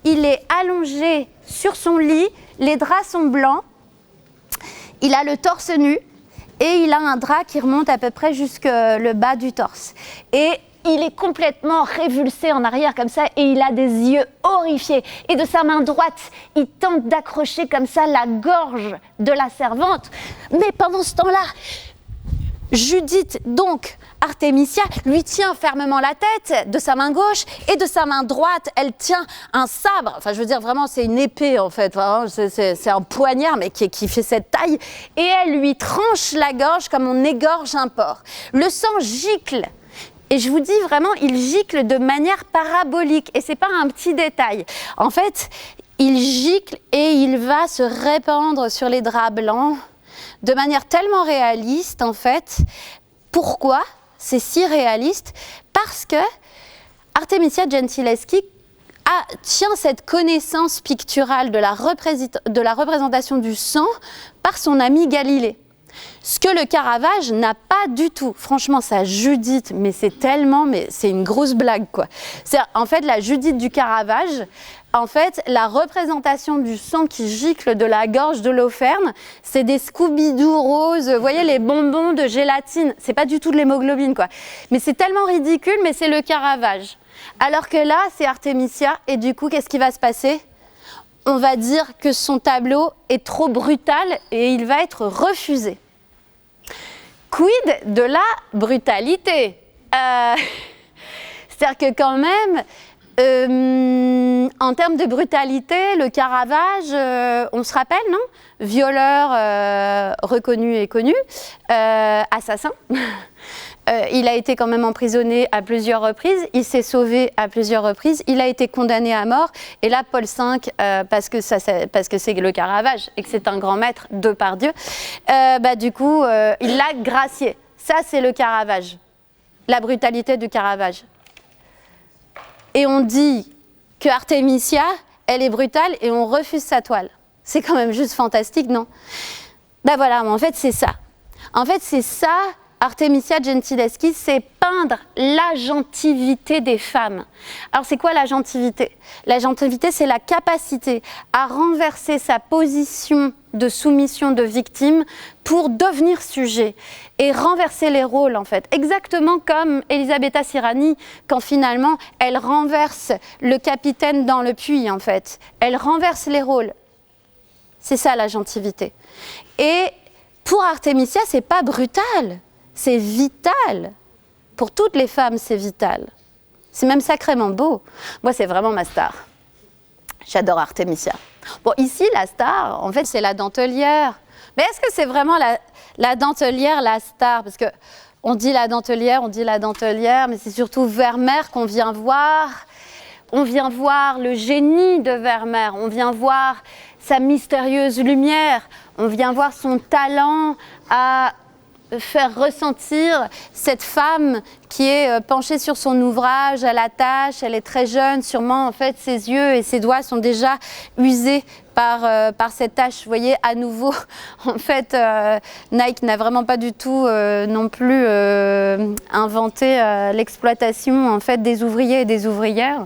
il est allongé sur son lit, les draps sont blancs, il a le torse nu et il a un drap qui remonte à peu près jusque le bas du torse. Et il est complètement révulsé en arrière comme ça et il a des yeux horrifiés. Et de sa main droite, il tente d'accrocher comme ça la gorge de la servante. Mais pendant ce temps-là, Judith, donc Artemisia, lui tient fermement la tête de sa main gauche et de sa main droite, elle tient un sabre. Enfin, je veux dire, vraiment, c'est une épée, en fait. C'est un poignard, mais qui fait cette taille. Et elle lui tranche la gorge comme on égorge un porc. Le sang gicle. Et je vous dis vraiment, il gicle de manière parabolique. Et c'est pas un petit détail. En fait, il gicle et il va se répandre sur les draps blancs de manière tellement réaliste, en fait. Pourquoi c'est si réaliste? Parce que Artemisia gentileschi tient cette connaissance picturale de la représentation du sang par son ami Galilée. Ce que le Caravage n'a pas du tout. Franchement, sa Judith, mais c'est une grosse blague, quoi. C'est en fait la Judith du Caravage. En fait, la représentation du sang qui gicle de la gorge d'Holoferne, c'est des Scooby-Doo roses, vous voyez, les bonbons de gélatine. C'est pas du tout de l'hémoglobine, quoi. Mais c'est tellement ridicule, mais c'est le Caravage. Alors que là, c'est Artemisia, et du coup, qu'est-ce qui va se passer? On va dire que son tableau est trop brutal et il va être refusé. Quid de la brutalité? C'est-à-dire que quand même, en termes de brutalité, le Caravage, on se rappelle, non? Violeur reconnu et connu, assassin. Il a été quand même emprisonné à plusieurs reprises, il s'est sauvé à plusieurs reprises, il a été condamné à mort. Et là, Paul V, parce que c'est le Caravage et que c'est un grand maître de par Dieu, du coup, il l'a gracié. Ça, c'est le Caravage, la brutalité du Caravage. Et on dit que Artemisia, elle est brutale et on refuse sa toile. C'est quand même juste fantastique, non? Voilà, en fait, c'est ça. En fait, c'est ça, Artemisia gentileschi, c'est peindre l'agentivité des femmes. Alors, c'est quoi l'agentivité? L'agentivité, c'est la capacité à renverser sa position de soumission de victime pour devenir sujet et renverser les rôles, en fait. Exactement comme Elisabetta Sirani, quand finalement, elle renverse le capitaine dans le puits, en fait. Elle renverse les rôles. C'est ça, l'agentivité. Et pour Artemisia, c'est pas brutal. C'est vital. Pour toutes les femmes, c'est vital. C'est même sacrément beau. Moi, c'est vraiment ma star. J'adore Artemisia. Bon, ici, la star, en fait, c'est la dentelière. Mais est-ce que c'est vraiment la dentelière, la star? Parce qu'on dit la dentelière, mais c'est surtout Vermeer qu'on vient voir. On vient voir le génie de Vermeer. On vient voir sa mystérieuse lumière. On vient voir son talent à faire ressentir cette femme qui est penchée sur son ouvrage à la tâche. Elle est très jeune, sûrement en fait ses yeux et ses doigts sont déjà usés par cette tâche. Vous voyez, à nouveau, en fait, Nike n'a vraiment pas du tout non plus inventé l'exploitation en fait des ouvriers et des ouvrières.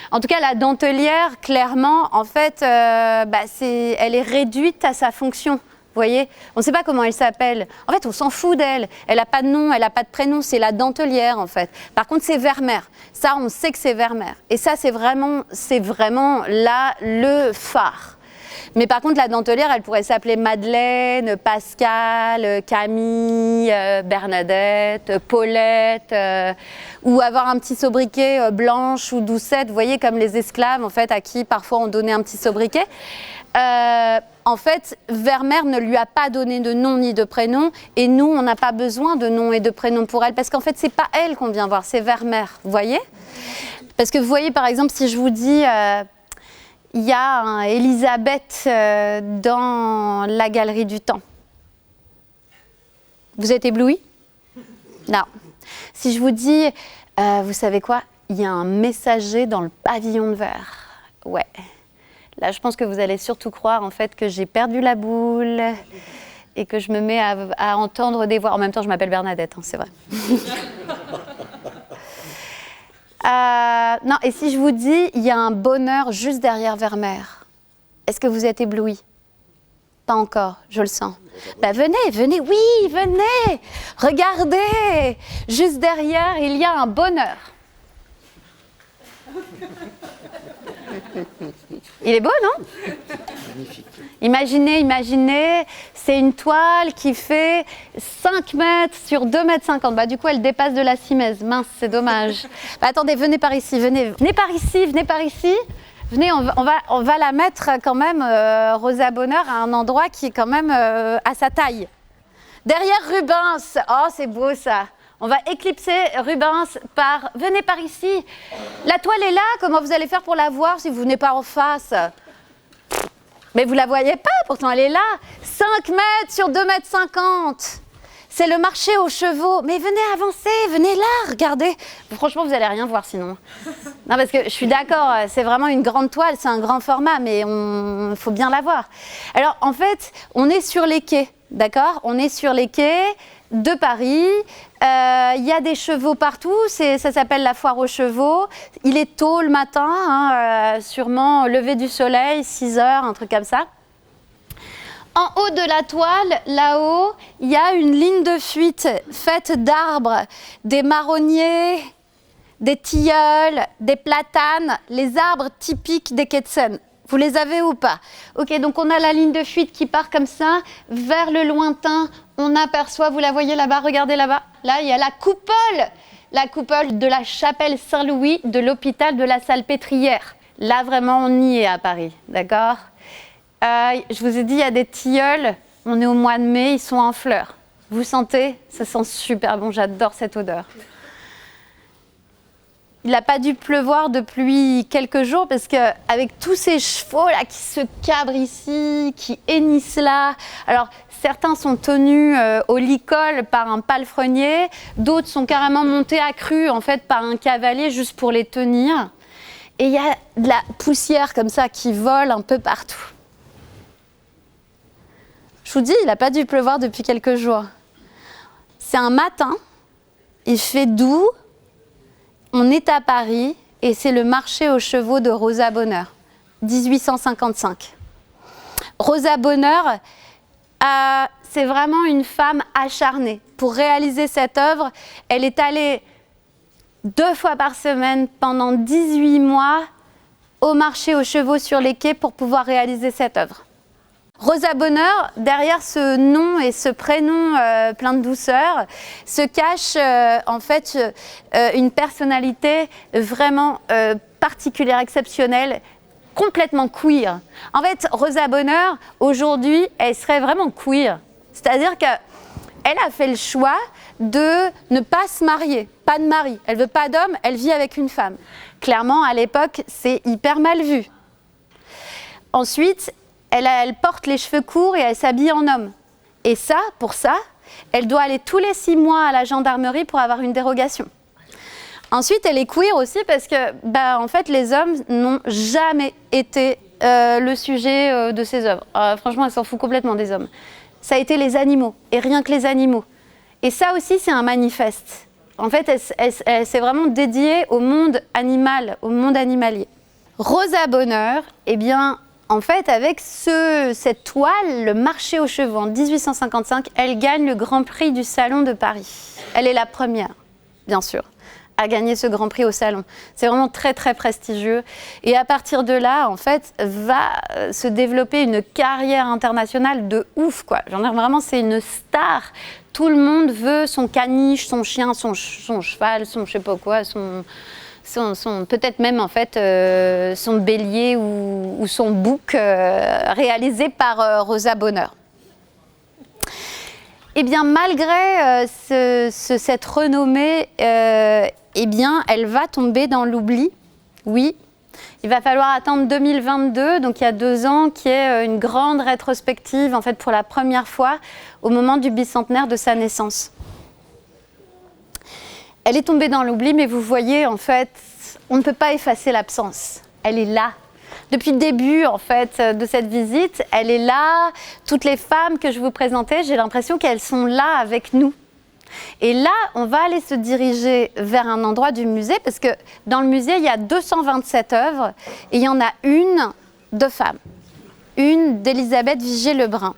En tout cas, la dentelière, clairement, en fait, elle est réduite à sa fonction. Vous voyez, on ne sait pas comment elle s'appelle. En fait, on s'en fout d'elle. Elle n'a pas de nom, elle n'a pas de prénom. C'est la dentelière, en fait. Par contre, c'est Vermeer. Ça, on sait que c'est Vermeer. Et ça, c'est vraiment là le phare. Mais par contre, la dentelière, elle pourrait s'appeler Madeleine, Pascal, Camille, Bernadette, Paulette, ou avoir un petit sobriquet Blanche ou Doucette. Vous voyez, comme les esclaves, en fait, à qui parfois on donnait un petit sobriquet. En fait, Vermeer ne lui a pas donné de nom ni de prénom, et nous, on n'a pas besoin de nom et de prénom pour elle, parce qu'en fait, c'est pas elle qu'on vient voir, c'est Vermeer, vous voyez? Parce que vous voyez, par exemple, si je vous dis, il y a un Élisabeth dans la galerie du temps. Vous êtes ébloui? Non. Si je vous dis, vous savez quoi? Il y a un messager dans le pavillon de verre. Ouais. Là, je pense que vous allez surtout croire en fait que j'ai perdu la boule et que je me mets à entendre des voix. En même temps, je m'appelle Bernadette, hein, c'est vrai. Non, et si je vous dis, il y a un bonheur juste derrière Vermeer, est-ce que vous êtes ébloui? Pas encore, je le sens. Ben venez, oui, venez. Regardez, juste derrière, il y a un bonheur. Il est beau, non? Magnifique. Imaginez, c'est une toile qui fait 5 mètres sur 2,50 mètres. Bah, du coup, elle dépasse de la simèse. Mince, c'est dommage. Bah, attendez, venez par ici, venez par ici. Venez, on va la mettre quand même, Rosa Bonheur, à un endroit qui est quand même à sa taille. Derrière Rubens. Oh, c'est beau ça. On va éclipser Rubens par... Venez par ici. La toile est là. Comment vous allez faire pour la voir si vous venez pas en face? Mais vous la voyez pas, pourtant elle est là. 5 mètres sur 2,50 mètres. C'est le marché aux chevaux. Mais venez avancer, venez là, regardez. Franchement, vous allez rien voir sinon. Non, parce que je suis d'accord, c'est vraiment une grande toile, c'est un grand format, mais il faut bien la voir. Alors, en fait, on est sur les quais, d'accord? On est sur les quais de Paris. Il y a des chevaux partout, ça s'appelle la foire aux chevaux. Il est tôt le matin, hein, sûrement lever du soleil, 6 heures, un truc comme ça. En haut de la toile, là-haut, il y a une ligne de fuite faite d'arbres, des marronniers, des tilleuls, des platanes, les arbres typiques des Quetzen. Vous les avez ou pas? Ok, donc on a la ligne de fuite qui part comme ça, vers le lointain, on aperçoit, vous la voyez là-bas, regardez là-bas, là il y a la coupole de la chapelle Saint-Louis de l'hôpital de la Salpêtrière. Là vraiment on y est à Paris, d'accord? Je vous ai dit, il y a des tilleuls, on est au mois de mai, ils sont en fleurs. Vous sentez? Ça sent super bon, j'adore cette odeur. Il n'a pas dû pleuvoir depuis quelques jours parce qu'avec tous ces chevaux là qui se cabrent ici, qui hennissent là, alors certains sont tenus au licol par un palefrenier, d'autres sont carrément montés à cru en fait par un cavalier juste pour les tenir. Et il y a de la poussière comme ça qui vole un peu partout. Je vous dis, il n'a pas dû pleuvoir depuis quelques jours. C'est un matin, il fait doux, on est à Paris et c'est le marché aux chevaux de Rosa Bonheur, 1855. Rosa Bonheur, c'est vraiment une femme acharnée. Pour réaliser cette œuvre, elle est allée 2 fois par semaine pendant 18 mois au marché aux chevaux sur les quais pour pouvoir réaliser cette œuvre. Rosa Bonheur, derrière ce nom et ce prénom plein de douceur, se cache en fait une personnalité vraiment particulière, exceptionnelle, complètement queer. En fait, Rosa Bonheur, aujourd'hui, elle serait vraiment queer. C'est-à-dire qu'elle a fait le choix de ne pas se marier, pas de mari. Elle veut pas d'homme, elle vit avec une femme. Clairement, à l'époque, c'est hyper mal vu. Ensuite, elle porte les cheveux courts et elle s'habille en homme. Et ça, pour ça, elle doit aller tous les 6 mois à la gendarmerie pour avoir une dérogation. Ensuite, elle est queer aussi parce que, en fait, les hommes n'ont jamais été le sujet de ses œuvres. Franchement, elle s'en fout complètement des hommes. Ça a été les animaux, et rien que les animaux. Et ça aussi, c'est un manifeste. En fait, elle s'est vraiment dédiée au monde animal, au monde animalier. Rosa Bonheur, eh bien, en fait, avec cette toile, le marché aux chevaux, en 1855, elle gagne le Grand Prix du Salon de Paris. Elle est la première, bien sûr, à gagner ce Grand Prix au Salon. C'est vraiment très, très prestigieux. Et à partir de là, en fait, va se développer une carrière internationale de ouf, quoi. Vraiment, c'est une star. Tout le monde veut son caniche, son chien, son cheval, son je sais pas quoi, peut-être même en fait son bélier ou son bouc réalisé par Rosa Bonheur. Eh bien, malgré cette renommée, eh bien, elle va tomber dans l'oubli, oui. Il va falloir attendre 2022, donc il y a 2 ans, qui est une grande rétrospective, en fait, pour la première fois, au moment du bicentenaire de sa naissance. Elle est tombée dans l'oubli, mais vous voyez, en fait, on ne peut pas effacer l'absence. Elle est là. Depuis le début, en fait, de cette visite, elle est là. Toutes les femmes que je vous présentais, j'ai l'impression qu'elles sont là avec nous. Et là, on va aller se diriger vers un endroit du musée, parce que dans le musée, il y a 227 œuvres, et il y en a une de femmes, une d'Élisabeth Vigée-Lebrun.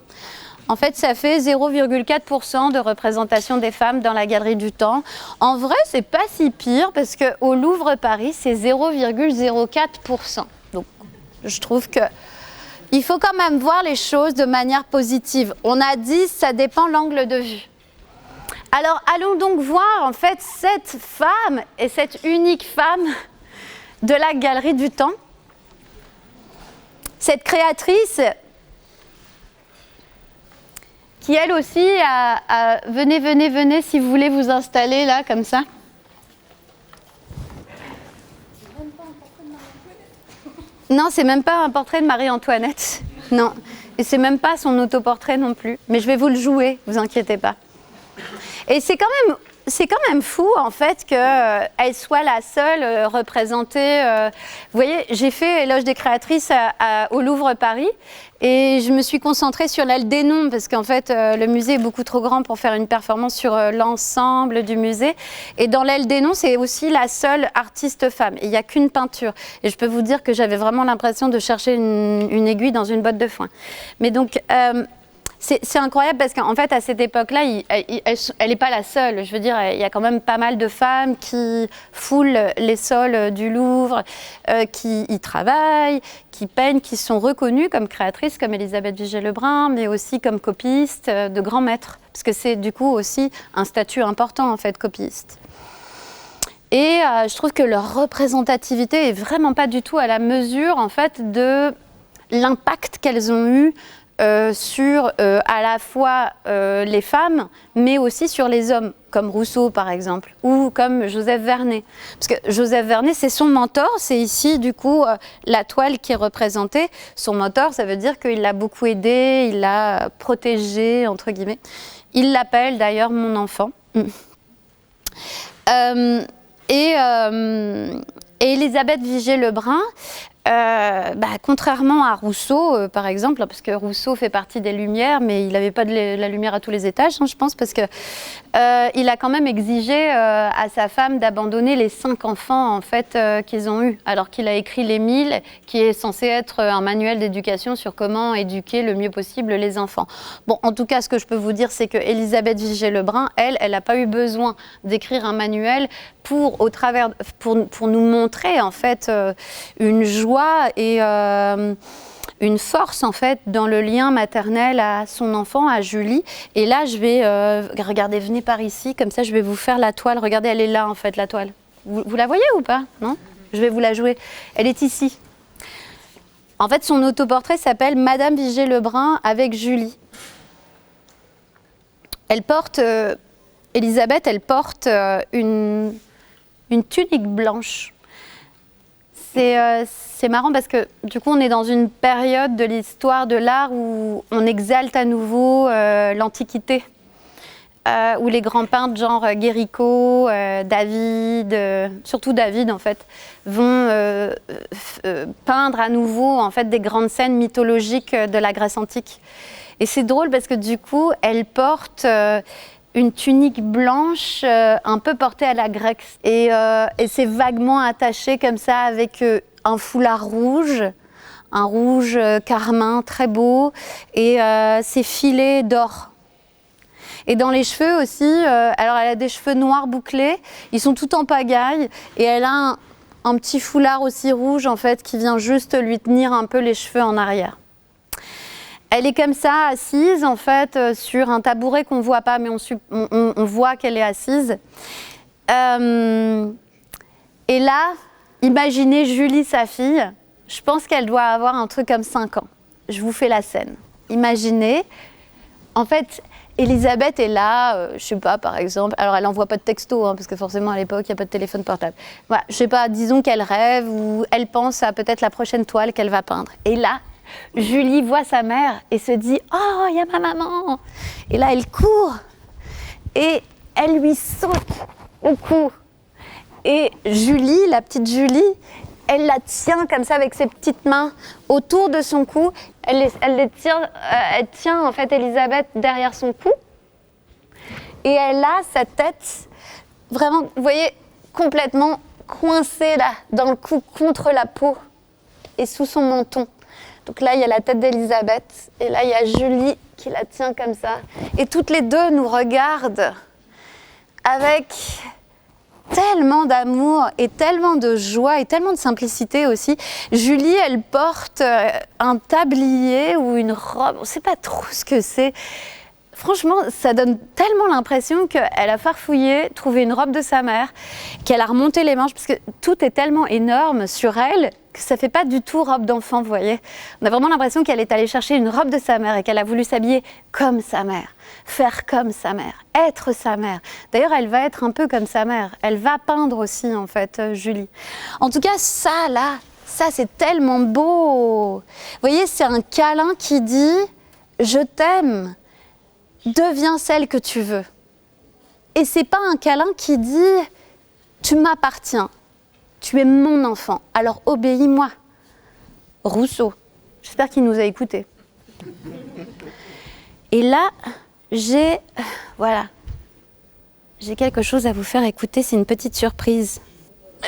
En fait, ça fait 0,4% de représentation des femmes dans la Galerie du Temps. En vrai, c'est pas si pire, parce qu'au Louvre Paris, c'est 0,04%. Donc, je trouve que il faut quand même voir les choses de manière positive. On a dit, ça dépend l'angle de vue. Alors, allons donc voir, en fait, cette femme et cette unique femme de la Galerie du Temps. Cette créatrice qui, elle aussi, venez, si vous voulez vous installer là, comme ça. Non, c'est même pas un portrait de Marie-Antoinette. Non, et c'est même pas son autoportrait non plus. Mais je vais vous le jouer, vous inquiétez pas. Et c'est quand même fou, en fait, qu'elle soit la seule représentée. Vous voyez, j'ai fait Éloge des créatrices au Louvre Paris et je me suis concentrée sur l'aile des noms parce qu'en fait, le musée est beaucoup trop grand pour faire une performance sur l'ensemble du musée. Et dans l'aile des noms, c'est aussi la seule artiste femme. Il n'y a qu'une peinture. Et je peux vous dire que j'avais vraiment l'impression de chercher une aiguille dans une botte de foin. Mais donc... c'est incroyable parce qu'en fait, à cette époque-là, elle n'est pas la seule. Je veux dire, il y a quand même pas mal de femmes qui foulent les sols du Louvre, qui y travaillent, qui peignent, qui sont reconnues comme créatrices, comme Élisabeth Vigée-Lebrun, mais aussi comme copiste de grands maîtres. Parce que c'est du coup aussi un statut important, en fait, copiste. Et je trouve que leur représentativité est vraiment pas du tout à la mesure, en fait, de l'impact qu'elles ont eu sur à la fois les femmes, mais aussi sur les hommes, comme Rousseau par exemple, ou comme Joseph Vernet. Parce que Joseph Vernet, c'est son mentor, c'est ici du coup la toile qui est représentée. Son mentor, ça veut dire qu'il l'a beaucoup aidé, il l'a protégé, entre guillemets. Il l'appelle d'ailleurs mon enfant. Et Élisabeth Vigée-Lebrun, contrairement à Rousseau, par exemple, parce que Rousseau fait partie des Lumières, mais il n'avait pas de la lumière à tous les étages, je pense, parce que il a quand même exigé à sa femme d'abandonner les 5 enfants en fait qu'ils ont eus, alors qu'il a écrit l'Émile, qui est censé être un manuel d'éducation sur comment éduquer le mieux possible les enfants. Bon, en tout cas, ce que je peux vous dire, c'est que Élisabeth Vigée-Lebrun, elle n'a pas eu besoin d'écrire un manuel pour nous montrer en fait une joie et une force en fait dans le lien maternel à son enfant, à Julie. Et là, je vais regardez, venez par ici, comme ça, je vais vous faire la toile. Regardez, elle est là en fait, la toile. Vous la voyez ou pas? Non? Je vais vous la jouer. Elle est ici. En fait, son autoportrait s'appelle Madame Vigée-Lebrun avec Julie. Elle porte, Élisabeth, elle porte une tunique blanche. C'est marrant parce que du coup on est dans une période de l'histoire de l'art où on exalte à nouveau l'Antiquité, où les grands peintres genre Guéricault, David, surtout David en fait, vont peindre à nouveau en fait des grandes scènes mythologiques de la Grèce antique. Et c'est drôle parce que du coup elle porte une tunique blanche un peu portée à la grecque et c'est vaguement attaché comme ça avec un foulard rouge, un rouge carmin très beau et c'est filé d'or. Et dans les cheveux aussi, alors elle a des cheveux noirs bouclés, ils sont tout en pagaille et elle a un petit foulard aussi rouge en fait qui vient juste lui tenir un peu les cheveux en arrière. Elle est comme ça, assise, en fait, sur un tabouret qu'on ne voit pas, mais on voit qu'elle est assise. Et là, imaginez Julie, sa fille. Je pense qu'elle doit avoir un truc comme 5 ans. Je vous fais la scène. Imaginez. En fait, Elisabeth est là, je sais pas, par exemple, alors elle n'envoie pas de texto, parce que forcément à l'époque, il n'y a pas de téléphone portable. Voilà, je sais pas, disons qu'elle rêve ou elle pense à peut-être la prochaine toile qu'elle va peindre. Et là, Julie voit sa mère et se dit « Oh, il y a ma maman !» Et là, elle court et elle lui saute au cou. Et Julie, la petite Julie, elle la tient comme ça avec ses petites mains autour de son cou. Elle tient en fait Elisabeth derrière son cou. Et elle a sa tête vraiment, vous voyez, complètement coincée là, dans le cou, contre la peau et sous son menton. Donc là, il y a la tête d'Elisabeth et là, il y a Julie qui la tient comme ça. Et toutes les deux nous regardent avec tellement d'amour et tellement de joie et tellement de simplicité aussi. Julie, elle porte un tablier ou une robe, on ne sait pas trop ce que c'est. Franchement, ça donne tellement l'impression qu'elle a farfouillé, trouvé une robe de sa mère, qu'elle a remonté les manches, parce que tout est tellement énorme sur elle que ça ne fait pas du tout robe d'enfant, vous voyez. On a vraiment l'impression qu'elle est allée chercher une robe de sa mère et qu'elle a voulu s'habiller comme sa mère, faire comme sa mère, être sa mère. D'ailleurs, elle va être un peu comme sa mère. Elle va peindre aussi, en fait, Julie. En tout cas, ça, là, ça, c'est tellement beau. Vous voyez, c'est un câlin qui dit « Je t'aime ». Deviens celle que tu veux. Et c'est pas un câlin qui dit tu m'appartiens, tu es mon enfant, alors obéis-moi. Rousseau, j'espère qu'il nous a écoutés. Et là, j'ai quelque chose à vous faire écouter, c'est une petite surprise.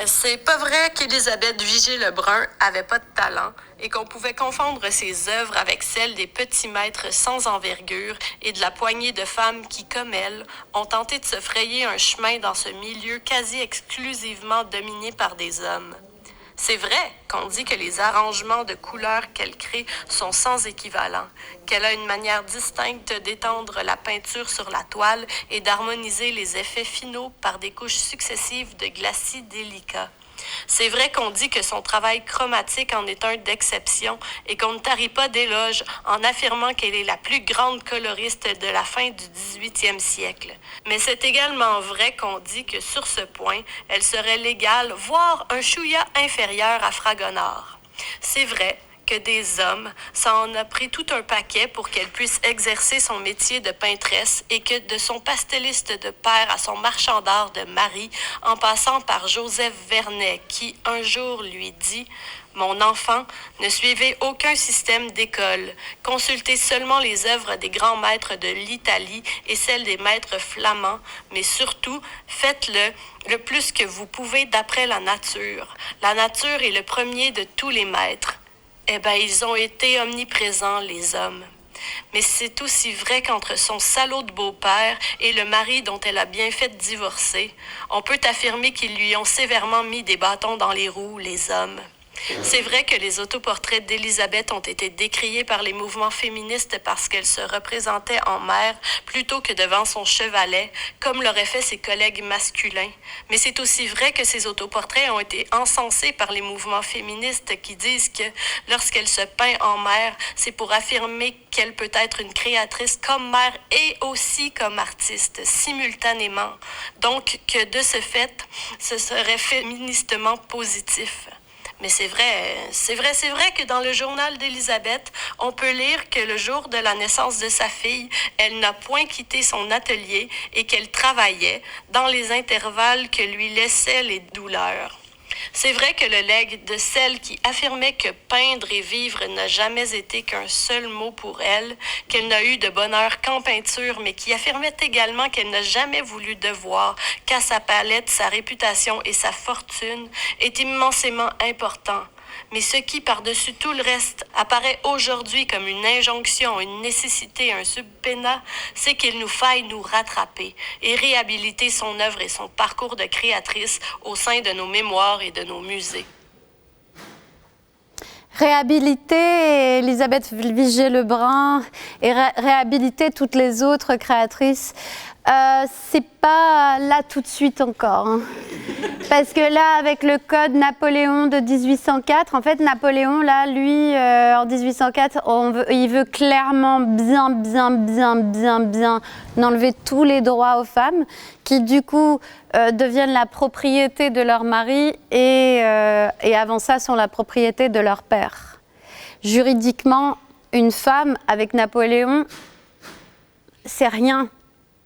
C'est pas vrai qu'Élisabeth Vigée-Lebrun avait pas de talent et qu'on pouvait confondre ses œuvres avec celles des petits maîtres sans envergure et de la poignée de femmes qui, comme elle, ont tenté de se frayer un chemin dans ce milieu quasi exclusivement dominé par des hommes. C'est vrai qu'on dit que les arrangements de couleurs qu'elle crée sont sans équivalent, qu'elle a une manière distincte d'étendre la peinture sur la toile et d'harmoniser les effets finaux par des couches successives de glacis délicats. C'est vrai qu'on dit que son travail chromatique en est un d'exception et qu'on ne tarit pas d'éloges en affirmant qu'elle est la plus grande coloriste de la fin du 18e siècle. Mais c'est également vrai qu'on dit que sur ce point, elle serait l'égale, voire un chouïa inférieur à Fragonard. C'est vrai que des hommes, ça en a pris tout un paquet pour qu'elle puisse exercer son métier de peintresse et que de son pastelliste de père à son marchand d'art de mari, en passant par Joseph Vernet qui un jour lui dit « Mon enfant, ne suivez aucun système d'école, consultez seulement les œuvres des grands maîtres de l'Italie et celles des maîtres flamands, mais surtout, faites-le plus que vous pouvez d'après la nature. La nature est le premier de tous les maîtres. » Eh bien, ils ont été omniprésents, les hommes. Mais c'est aussi vrai qu'entre son salaud de beau-père et le mari dont elle a bien fait divorcer, on peut affirmer qu'ils lui ont sévèrement mis des bâtons dans les roues, les hommes. C'est vrai que les autoportraits d'Élisabeth ont été décriés par les mouvements féministes parce qu'elle se représentait en mère plutôt que devant son chevalet, comme l'auraient fait ses collègues masculins. Mais c'est aussi vrai que ces autoportraits ont été encensés par les mouvements féministes qui disent que lorsqu'elle se peint en mère, c'est pour affirmer qu'elle peut être une créatrice comme mère et aussi comme artiste, simultanément. Donc que de ce fait, ce serait féministement positif. Mais c'est vrai que dans le journal d'Élisabeth, on peut lire que le jour de la naissance de sa fille, elle n'a point quitté son atelier et qu'elle travaillait dans les intervalles que lui laissaient les douleurs. C'est vrai que le legs de celle qui affirmait que peindre et vivre n'a jamais été qu'un seul mot pour elle, qu'elle n'a eu de bonheur qu'en peinture, mais qui affirmait également qu'elle n'a jamais voulu devoir qu'à sa palette, sa réputation et sa fortune, est immensément important. Mais ce qui, par-dessus tout le reste, apparaît aujourd'hui comme une injonction, une nécessité, un subpénat, c'est qu'il nous faille nous rattraper et réhabiliter son œuvre et son parcours de créatrice au sein de nos mémoires et de nos musées. Réhabiliter Elisabeth Vigée-Lebrun et réhabiliter toutes les autres créatrices C'est pas là tout de suite encore. Hein. Parce que là, avec le code Napoléon de 1804, en fait, Napoléon, là, lui, en 1804, il veut clairement bien enlever tous les droits aux femmes qui, du coup, deviennent la propriété de leur mari et avant ça, sont la propriété de leur père. Juridiquement, une femme, avec Napoléon, c'est rien.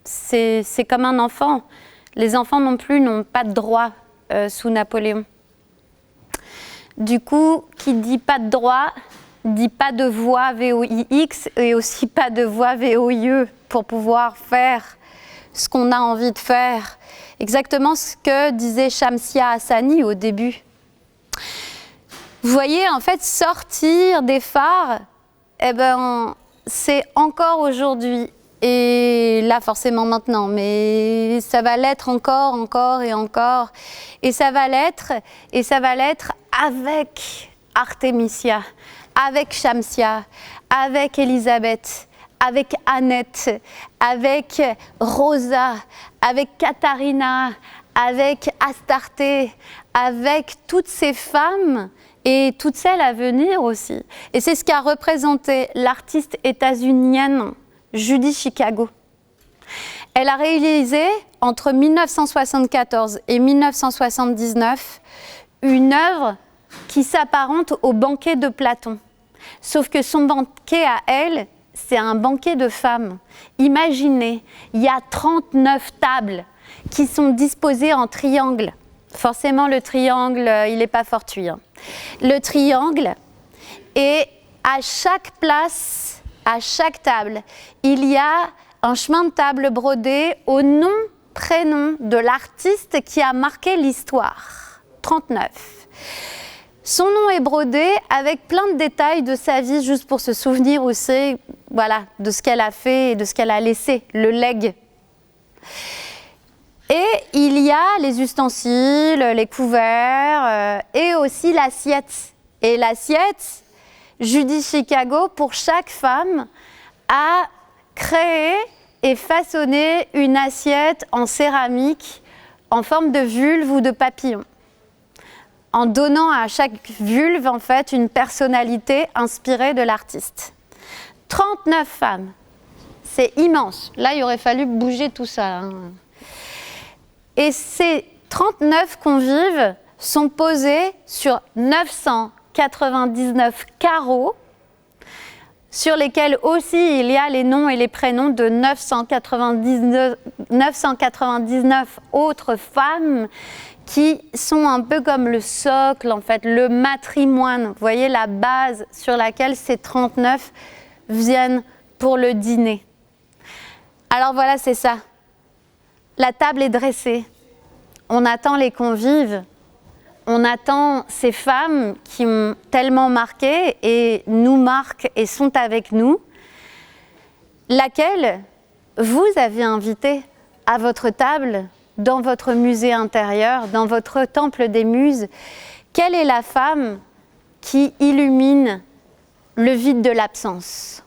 C'est comme un enfant. Les enfants non plus n'ont pas de droit sous Napoléon. Du coup, qui dit pas de droit, dit pas de voix VOIX et aussi pas de voix VOIE pour pouvoir faire ce qu'on a envie de faire. Exactement ce que disait Shamsia Hassani au début. Vous voyez, en fait, sortir des phares, eh ben, c'est encore aujourd'hui. Et là, forcément maintenant, mais ça va l'être encore et encore. Et ça va l'être avec Artemisia, avec Shamsia, avec Elisabeth, avec Annette, avec Rosa, avec Katharina, avec Astarté, avec toutes ces femmes et toutes celles à venir aussi. Et c'est ce qu'a représenté l'artiste états-unienne Judy Chicago. Elle a réalisé entre 1974 et 1979 une œuvre qui s'apparente au banquet de Platon. Sauf que son banquet à elle, c'est un banquet de femmes. Imaginez, il y a 39 tables qui sont disposées en triangle. Forcément, le triangle, il n'est pas fortuit. Hein. Le triangle, et à chaque place, à chaque table, il y a un chemin de table brodé au nom, prénom de l'artiste qui a marqué l'histoire. 39. Son nom est brodé avec plein de détails de sa vie, juste pour se souvenir aussi, voilà, de ce qu'elle a fait et de ce qu'elle a laissé, le legs. Et il y a les ustensiles, les couverts et aussi l'assiette. Et l'assiette, Judy Chicago, pour chaque femme, a créé et façonné une assiette en céramique en forme de vulve ou de papillon, en donnant à chaque vulve, en fait, une personnalité inspirée de l'artiste. 39 femmes, c'est immense. Là, il aurait fallu bouger tout ça. Hein. Et ces 39 convives sont posés sur 999 carreaux, sur lesquels aussi il y a les noms et les prénoms de 999 autres femmes qui sont un peu comme le socle, en fait, le matrimoine. Vous voyez, la base sur laquelle ces 39 viennent pour le dîner. Alors voilà, c'est ça. La table est dressée. On attend les convives. On attend ces femmes qui ont tellement marqué et nous marquent et sont avec nous, laquelle vous avez invité à votre table, dans votre musée intérieur, dans votre temple des muses. Quelle est la femme qui illumine le vide de l'absence ?